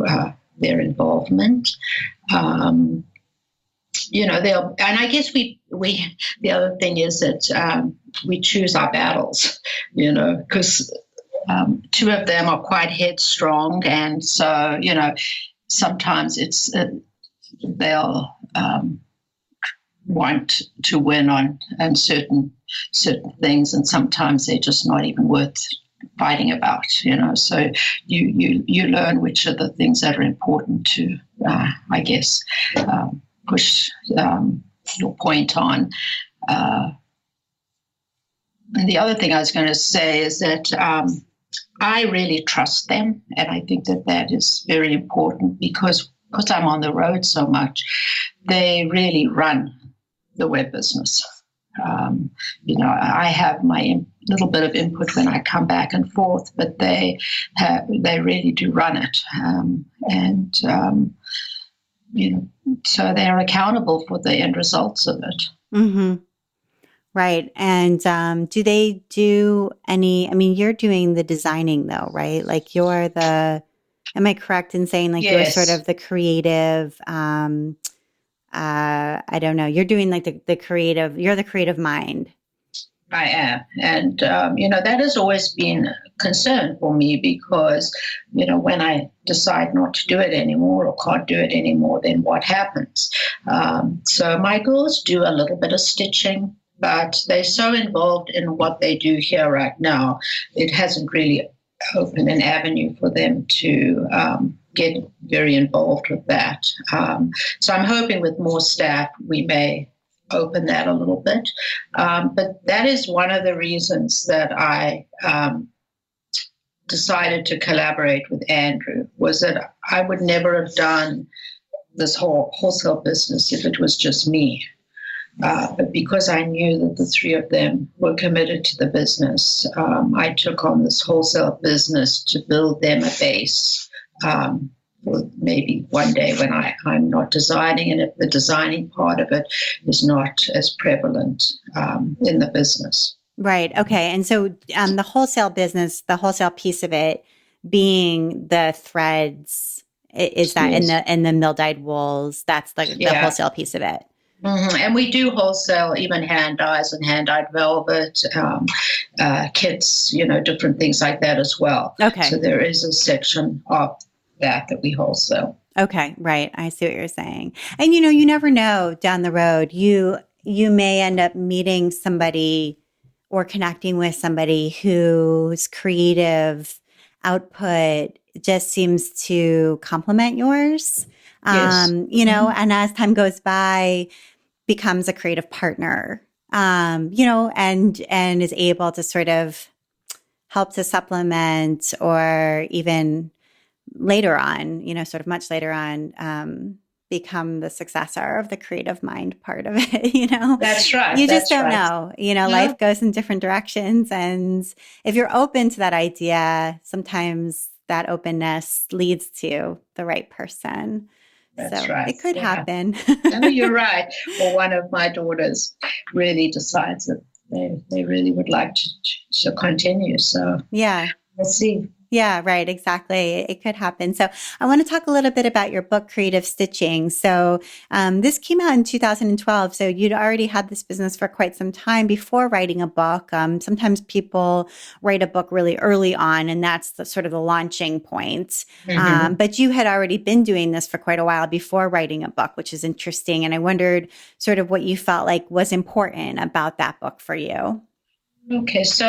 their involvement. And I guess we the other thing is that we choose our battles, because two of them are quite headstrong, and so sometimes it's they'll want to win on certain things, and sometimes they're just not even worth fighting about. So you learn which are the things that are important to, I guess, push your point on. And the other thing I was going to say is that I really trust them, and I think that is very important because I'm on the road so much. They really run the web business. I have my little bit of input when I come back and forth, but they really do run it, so they're accountable for the end results of it. Mm-hmm. Right. And do they do any, you're doing the designing though, right? Like am I correct in saying like Yes. You're sort of the creative, I don't know, you're doing like the creative, you're the creative mind. I am. And, that has always been a concern for me because, when I decide not to do it anymore or can't do it anymore, then what happens? So my girls do a little bit of stitching, but they're so involved in what they do here right now, it hasn't really opened an avenue for them to get very involved with that. So I'm hoping with more staff, we may open that a little bit. But that is one of the reasons that I decided to collaborate with Andrew, was that I would never have done this whole wholesale business if it was just me. But because I knew that the three of them were committed to the business, I took on this wholesale business to build them a base for maybe one day when I'm not designing, and if the designing part of it is not as prevalent in the business. Right. Okay. And so the wholesale business, the wholesale piece of it being the threads, is that Yes. in the mill dyed wools? That's the Yeah. wholesale piece of it. And we do wholesale even hand dyes and hand dyed velvet, kits, different things like that as well. So Okay. there is a section of that we wholesale. Okay. Right. I see what you're saying. And you never know down the road. You may end up meeting somebody or connecting with somebody whose creative output just seems to complement yours. Yes. And as time goes by, becomes a creative partner, and is able to sort of help to supplement or even later on, sort of much later on, become the successor of the creative mind part of it, That's right. you just That's don't right. know, No, life goes in different directions. And if you're open to that idea, sometimes that openness leads to the right person. that's So right. it could Yeah. happen. No, you're right. Well, one of my daughters really decides that they really would like to continue. So Yeah. let's see. Yeah, right. Exactly. It could happen. So I want to talk a little bit about your book, Creative Stitching. So this came out in 2012. So you'd already had this business for quite some time before writing a book. Sometimes people write a book really early on, and that's the sort of the launching point. Mm-hmm. But you had already been doing this for quite a while before writing a book, which is interesting. And I wondered sort of what you felt like was important about that book for you. Okay, so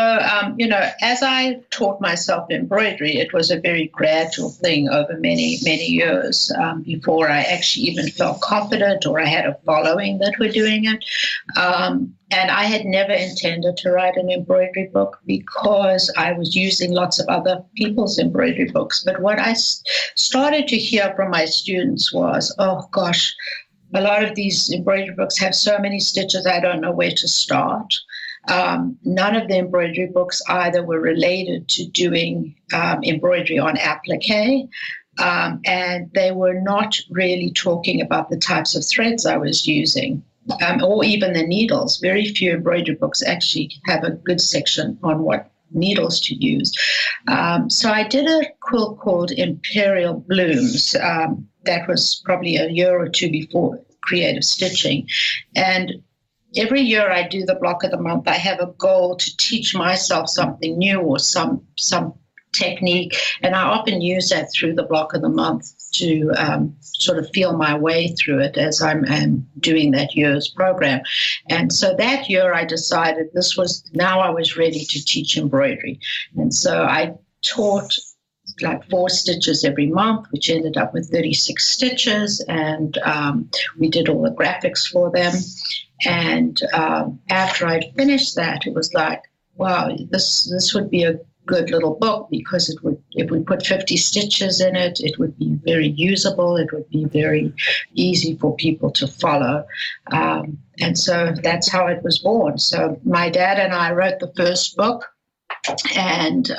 as I taught myself embroidery, it was a very gradual thing over many, many years before I actually even felt confident or I had a following that were doing it. And I had never intended to write an embroidery book because I was using lots of other people's embroidery books. But what I started to hear from my students was, oh gosh, a lot of these embroidery books have so many stitches, I don't know where to start. None of the embroidery books either were related to doing embroidery on applique, and they were not really talking about the types of threads I was using. Or even the needles. Very few embroidery books actually have a good section on what needles to use. So I did a quilt called Imperial Blooms. That was probably a year or two before Creative Stitching. And every year I do the block of the month, I have a goal to teach myself something new or some technique. And I often use that through the block of the month to sort of feel my way through it as I'm doing that year's program. And so that year I decided now I was ready to teach embroidery. And so I taught like 4 stitches every month, which ended up with 36 stitches. And we did all the graphics for them. And after I'd finished that, it was like, wow, this would be a good little book because if we put 50 stitches in it, it would be very usable. It would be very easy for people to follow. And so that's how it was born. So my dad and I wrote the first book, and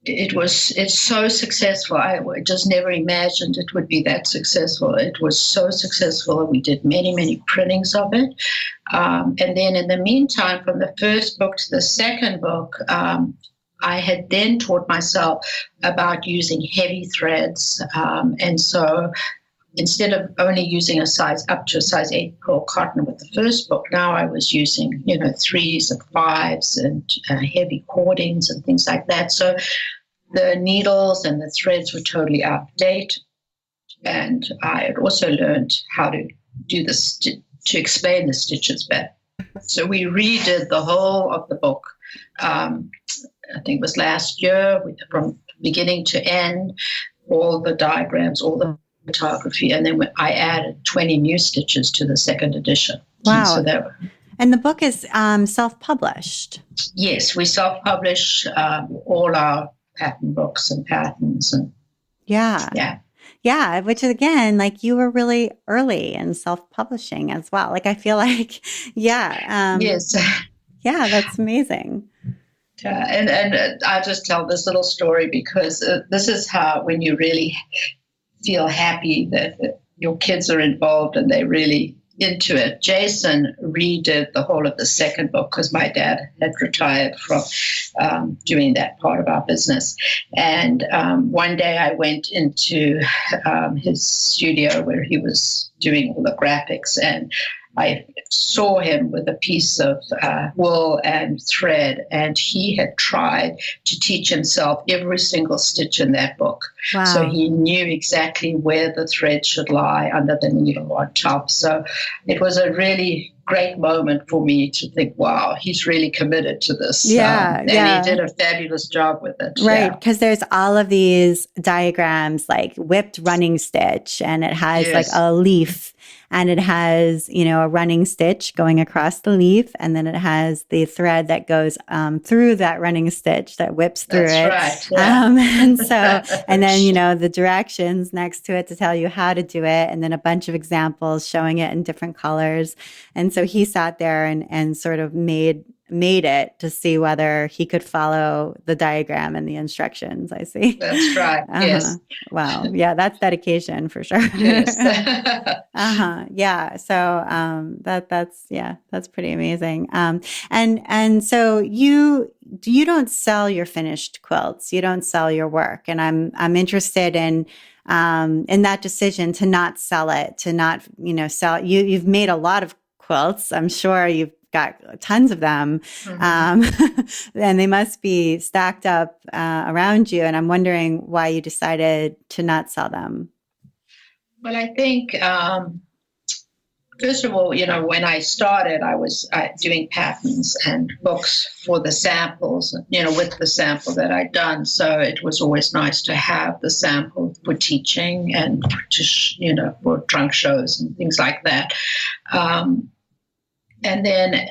it's so successful. I just never imagined it would be that successful. It was so successful. We did many, many printings of it. And then in the meantime, from the first book to the second book, I had then taught myself about using heavy threads. And so instead of only using a size up to a size 8 pearl cotton with the first book, now I was using, 3s and 5s and heavy cordings and things like that. So the needles and the threads were totally out of date. And I had also learned how to do this, to explain the stitches better. So we redid the whole of the book. I think it was last year, from beginning to end, all the diagrams, all the photography, and then I added 20 new stitches to the second edition. Wow. So and the book is self-published. Yes, we self-publish all our pattern books and patterns, and yeah, which again, like you were really early in self-publishing as well. Like I feel like, yes, yeah, that's amazing. And I'll just tell this little story because this is how, when you really feel happy that your kids are involved and they really into it. Jason redid the whole of the second book because my dad had retired from doing that part of our business. And one day I went into his studio where he was doing all the graphics, and I saw him with a piece of wool and thread, and he had tried to teach himself every single stitch in that book. Wow. So he knew exactly where the thread should lie under the needle on top. So it was a really great moment for me to think, wow, he's really committed to this. Yeah. And he did a fabulous job with it. Right. Because there's all of these diagrams like whipped running stitch, and it has like a leaf, and it has, a running stitch going across the leaf. And then it has the thread that goes through that running stitch that whips through it. That's right. Yeah. And then, the directions next to it to tell you how to do it. And then a bunch of examples showing it in different colors. And so he sat there and sort of made it to see whether he could follow the diagram and the instructions. I see. That's right. Yes. Wow. Yeah, that's dedication for sure. Yes. Yeah. So that's pretty amazing. And so you don't sell your finished quilts. You don't sell your work, and I'm interested in that decision to not sell it, to not sell. You've made a lot of quilts. I'm sure you've got tons of them. And they must be stacked up around you. And I'm wondering why you decided to not sell them. Well, I think, first of all, when I started, I was doing patterns and books for the samples, with the sample that I'd done. So it was always nice to have the sample for teaching and for trunk shows and things like that. And then,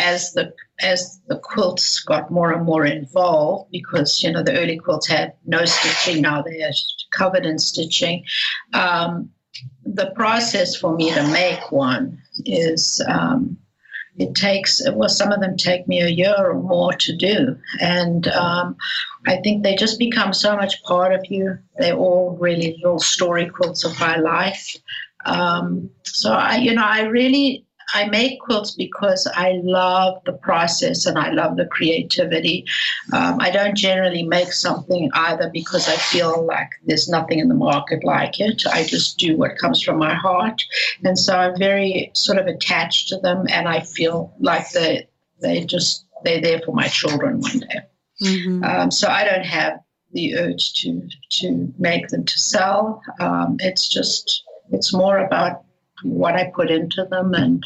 as the quilts got more and more involved, because, the early quilts had no stitching, now they're covered in stitching. The process for me to make one is, some of them take me a year or more to do. And I think they just become so much part of you. They're all really little story quilts of my life. So I make quilts because I love the process and I love the creativity. I don't generally make something either because I feel like there's nothing in the market like it. I just do what comes from my heart. And so I'm very sort of attached to them, and I feel like they're there for my children one day. Mm-hmm. So I don't have the urge to make them to sell. It's more about what I put into them, and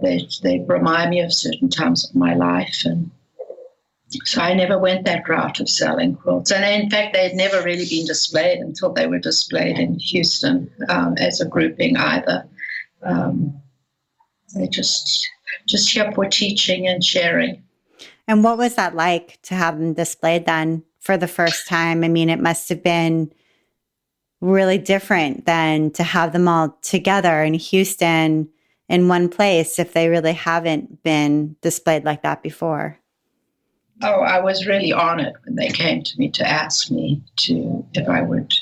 they remind me of certain times of my life, and so I never went that route of selling quilts. And in fact, they had never really been displayed until they were displayed in Houston as a grouping either. They just here for teaching and sharing. And what was that like to have them displayed then for the first time? I mean, it must have been really different than to have them all together in Houston in one place if they really haven't been displayed like that before. Oh, I was really honored when they came to me to ask me if I would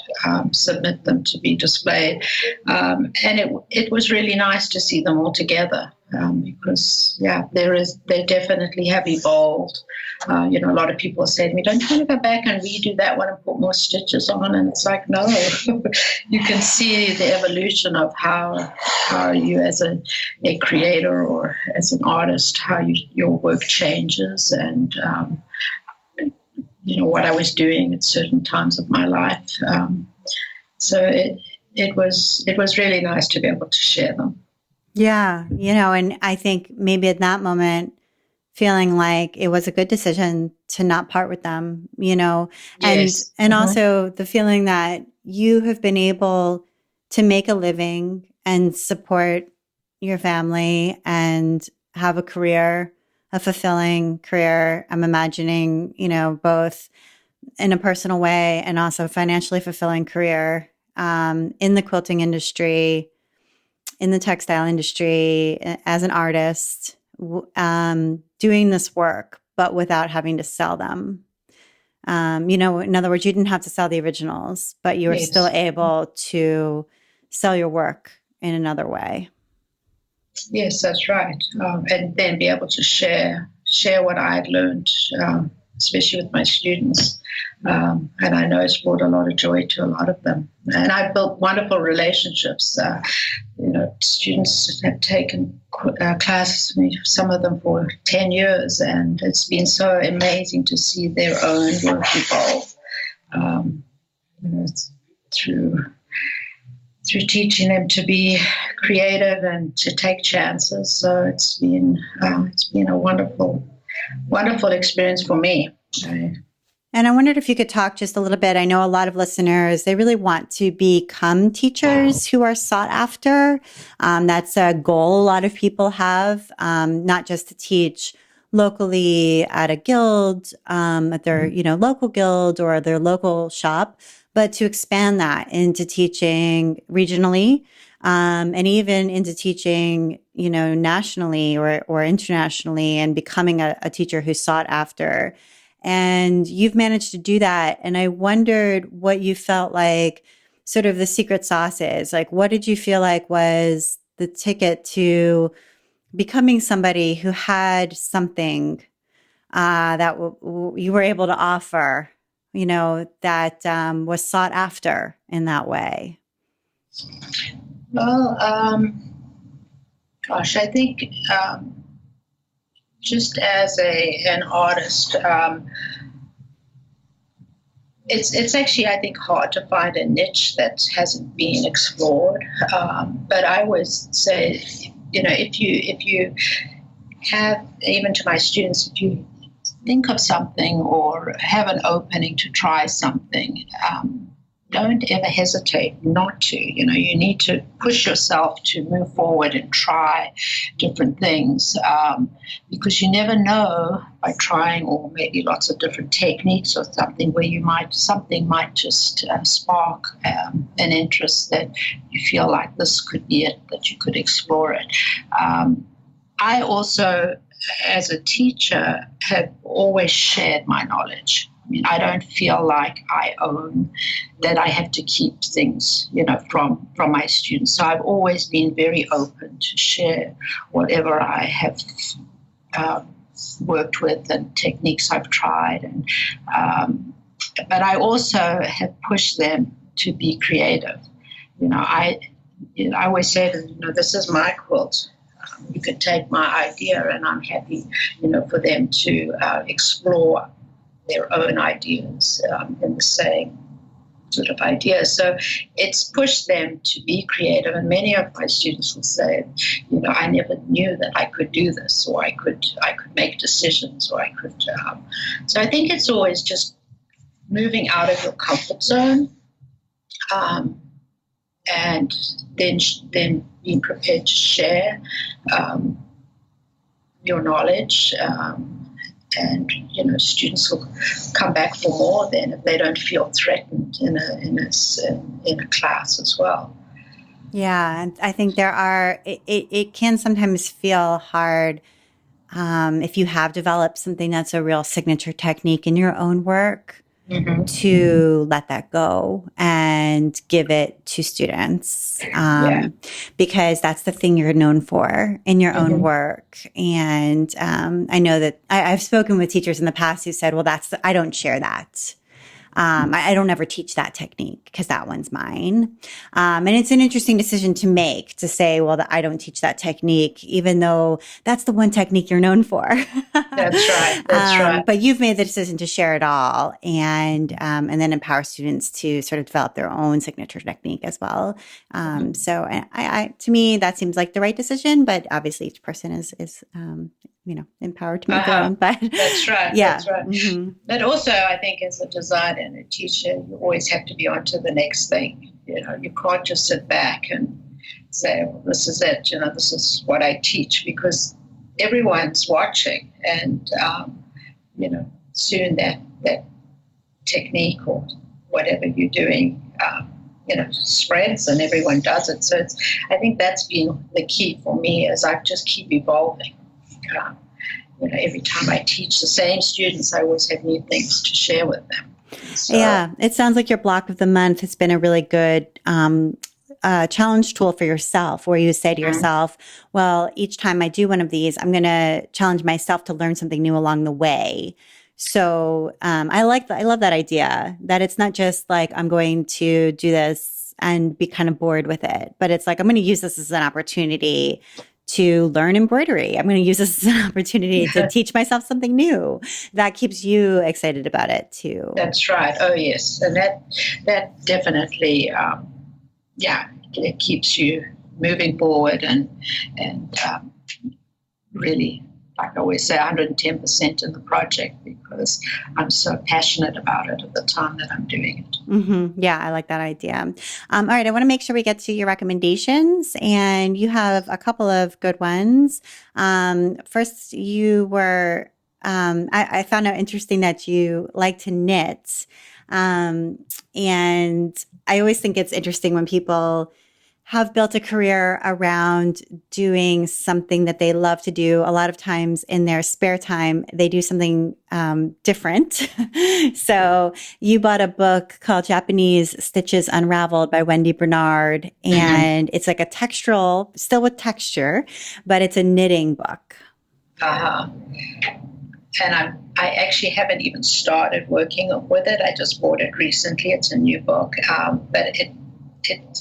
submit them to be displayed. And it was really nice to see them all together because, they definitely have evolved. A lot of people say to me, don't you want to go back and redo that one and put more stitches on? And it's like, no, you can see the evolution of how you as a creator or as an artist, how your work changes, and what I was doing at certain times of my life. So it was really nice to be able to share them. Yeah, and I think maybe at that moment, feeling like it was a good decision to not part with them, Yes. And also the feeling that you have been able to make a living and support your family and have a fulfilling career. I'm imagining, both in a personal way and also financially fulfilling career in the quilting industry, in the textile industry, as an artist. doing this work, but without having to sell them. In other words, you didn't have to sell the originals, but you were still Yes. able to sell your work in another way. Yes, that's right. And then be able to share what I had learned, especially with my students. And I know it's brought a lot of joy to a lot of them. And I've built wonderful relationships. Students have taken classes with me, some of them for 10 years, and it's been so amazing to see their own work evolve through teaching them to be creative and to take chances. So it's been a wonderful experience for me. And I wondered if you could talk just a little bit. I know a lot of listeners, they really want to become teachers who are sought after. That's a goal a lot of people have, not just to teach locally at a guild, at their, local guild or their local shop, but to expand that into teaching regionally, and even into teaching, nationally or internationally, and becoming a teacher who's sought after. And you've managed to do that. And I wondered what you felt like sort of the secret sauce is. Like, what did you feel like was the ticket to becoming somebody who had something that you were able to offer, that was sought after in that way? Well, I think just as an artist, it's actually, I think, hard to find a niche that hasn't been explored. But I always say, if you have, even to my students, if you think of something or have an opening to try something, don't ever hesitate not to. You need to push yourself to move forward and try different things, because you never know by trying, or maybe lots of different techniques or something, where something might just spark an interest that you feel like this could be it, that you could explore it. I also, as a teacher, have always shared my knowledge. I mean, I don't feel like I own that I have to keep things, from my students. So I've always been very open to share whatever I have worked with and techniques I've tried. But I also have pushed them to be creative. I always say that, this is my quilt. You can take my idea, and I'm happy, for them to explore their own ideas in the same sort of ideas. So it's pushed them to be creative. And many of my students will say, I never knew that I could do this, or I could make decisions, or I could. So I think it's always just moving out of your comfort zone, and then being prepared to share your knowledge. And students will come back for more then if they don't feel threatened in a class as well. Yeah, and I think it can sometimes feel hard if you have developed something that's a real signature technique in your own work, to let that go and give it to students, because that's the thing you're known for in your own work. And I know that I've spoken with teachers in the past who said, well, I don't share that. I don't ever teach that technique because that one's mine. And it's an interesting decision to make, to say, well, I don't teach that technique, even though that's the one technique you're known for. That's right. That's right. But you've made the decision to share it all, and then empower students to sort of develop their own signature technique as well. So to me, that seems like the right decision, but obviously each person is empowered to make their own. But that's right. Yeah. That's right. Mm-hmm. But also, I think as a designer and a teacher, you always have to be on to the next thing. You can't just sit back and say, well, this is it. This is what I teach, because everyone's watching, and soon that technique or whatever you're doing, spreads, and everyone does it. So I think that's been the key for me, as I just keep evolving. every time I teach the same students, I always have new things to share with them. So, Yeah, it sounds like your block of the month has been a really good challenge tool for yourself, where you say to yourself, well, each time I do one of these, I'm going to challenge myself to learn something new along the way. So I love that idea, that it's not just like I'm going to do this and be kind of bored with it, but it's like I'm going to use this as an opportunity to learn embroidery. I'm going to use this as an opportunity to teach myself something new. That keeps you excited about it too. that's right. Oh, yes. And that definitely, it keeps you moving forward and really, like I always say, 110% in the project, because I'm so passionate about it at the time that I'm doing it. Mm-hmm. Yeah, I like that idea. All right, I want to make sure we get to your recommendations, and you have a couple of good ones. First, you were, I found it interesting that you like to knit. And I always think it's interesting when people have built a career around doing something that they love to do. A lot of times in their spare time, they do something different. So you bought a book called Japanese Stitches Unraveled by Wendy Bernard, and it's like a textural, still with texture, but it's a knitting book. Uh-huh. And I actually haven't even started working with it. I just bought it recently. It's a new book, but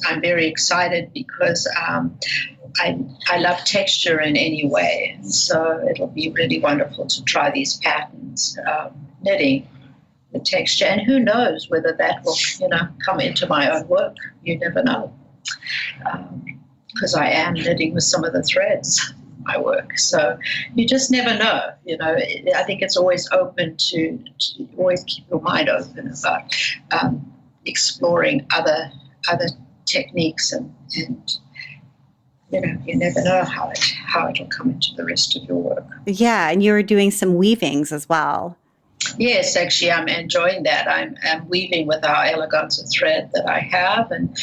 I'm very excited because I love texture in any way. So it'll be really wonderful to try these patterns, knitting the texture. And who knows whether that will, come into my own work. You never know. Because I am knitting with some of the threads in my work. So you just never know. I think it's always open to always keep your mind open about exploring other techniques and you never know how it'll come into the rest of your work. Yeah, and you were doing some weavings as well. Yes, actually, I'm enjoying that. I'm weaving with our eleganza thread that I have, and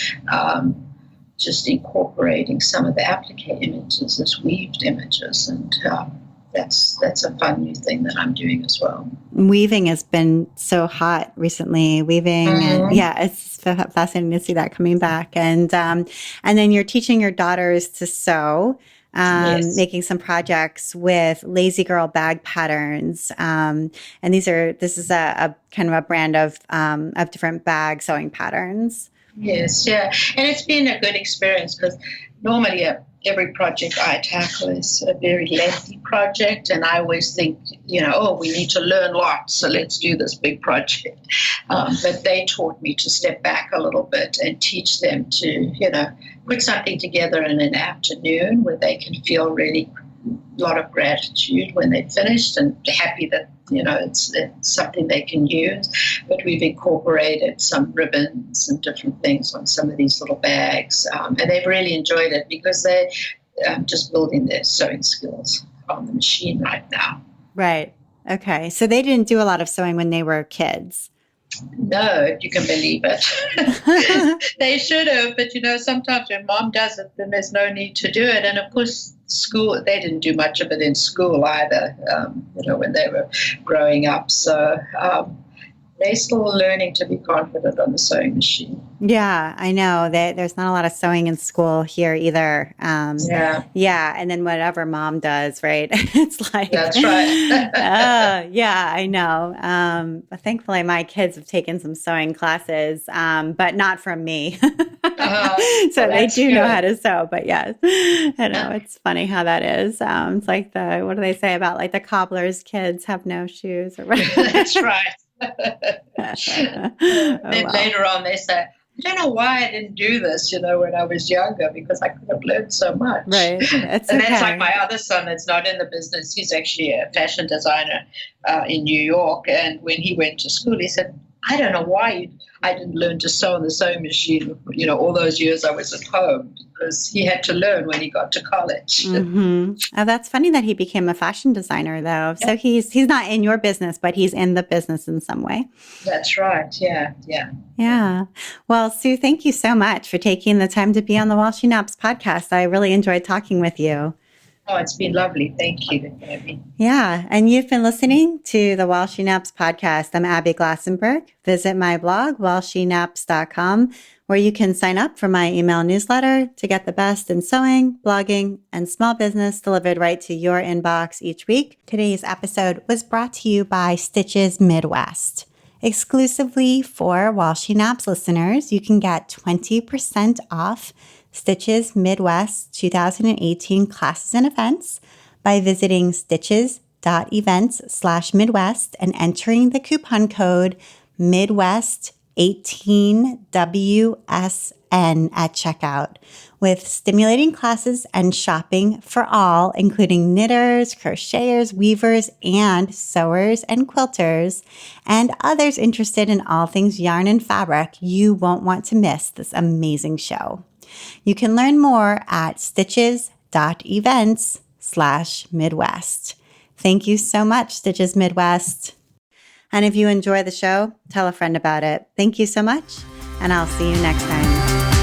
just incorporating some of the applique images as weaved images, and that's a fun new thing that I'm doing as well. Weaving has been so hot recently. Weaving, and yeah, it's fascinating to see that coming back. And then you're teaching your daughters to sew, Yes. making some projects with Lazy Girl bag patterns. And this is a kind of a brand of different bag sewing patterns. Yes, yeah, and it's been a good experience because normally every project I tackle is a very lengthy project, and I always think, we need to learn lots, so let's do this big project. But they taught me to step back a little bit and teach them to, put something together in an afternoon where they can feel really a lot of gratitude when they're finished and happy that it's something they can use. But we've incorporated some ribbons and different things on some of these little bags, and they've really enjoyed it because they're just building their sewing skills on the machine right now. Right. Okay. So they didn't do a lot of sewing when they were kids. No, if you can believe it. They should have, but sometimes when mom does it, then there's no need to do it. And of course, school, they didn't do much of it in school either, when they were growing up. So they're still learning to be confident on the sewing machine. Yeah, I know that there's not a lot of sewing in school here either. Yeah. And then whatever mom does, right? It's like, that's right. Yeah, I know. But thankfully my kids have taken some sewing classes, but not from me. So they do know how to sew, but yes, I know it's funny how that is. It's like what do they say about like the cobbler's kids have no shoes or whatever? That's right. Then later on they say, I don't know why I didn't do this, when I was younger, because I could have learned so much. Right. That's like my other son that's not in the business. He's actually a fashion designer in New York. And when he went to school, he said, I don't know why I didn't learn to sew on the sewing machine, all those years I was at home, because he had to learn when he got to college. Mm-hmm. Oh, that's funny that he became a fashion designer, though. Yeah. So he's not in your business, but he's in the business in some way. That's right. Yeah. Yeah. Well, Sue, thank you so much for taking the time to be on the While She Naps podcast. I really enjoyed talking with you. Oh, it's been lovely. Thank you, Abby. Yeah, and you've been listening to the While She Naps podcast. I'm Abby Glassenberg. Visit my blog, whileshenaps.com, where you can sign up for my email newsletter to get the best in sewing, blogging, and small business delivered right to your inbox each week. Today's episode was brought to you by Stitches Midwest. Exclusively for While She Naps listeners, you can get 20% off Stitches Midwest 2018 classes and events by visiting stitches.events/Midwest and entering the coupon code Midwest18WSN at checkout. With stimulating classes and shopping for all, including knitters, crocheters, weavers, and sewers and quilters, and others interested in all things yarn and fabric, you won't want to miss this amazing show. You can learn more at stitches.events/Midwest. Thank you so much, Stitches Midwest. And if you enjoy the show, tell a friend about it. Thank you so much, and I'll see you next time.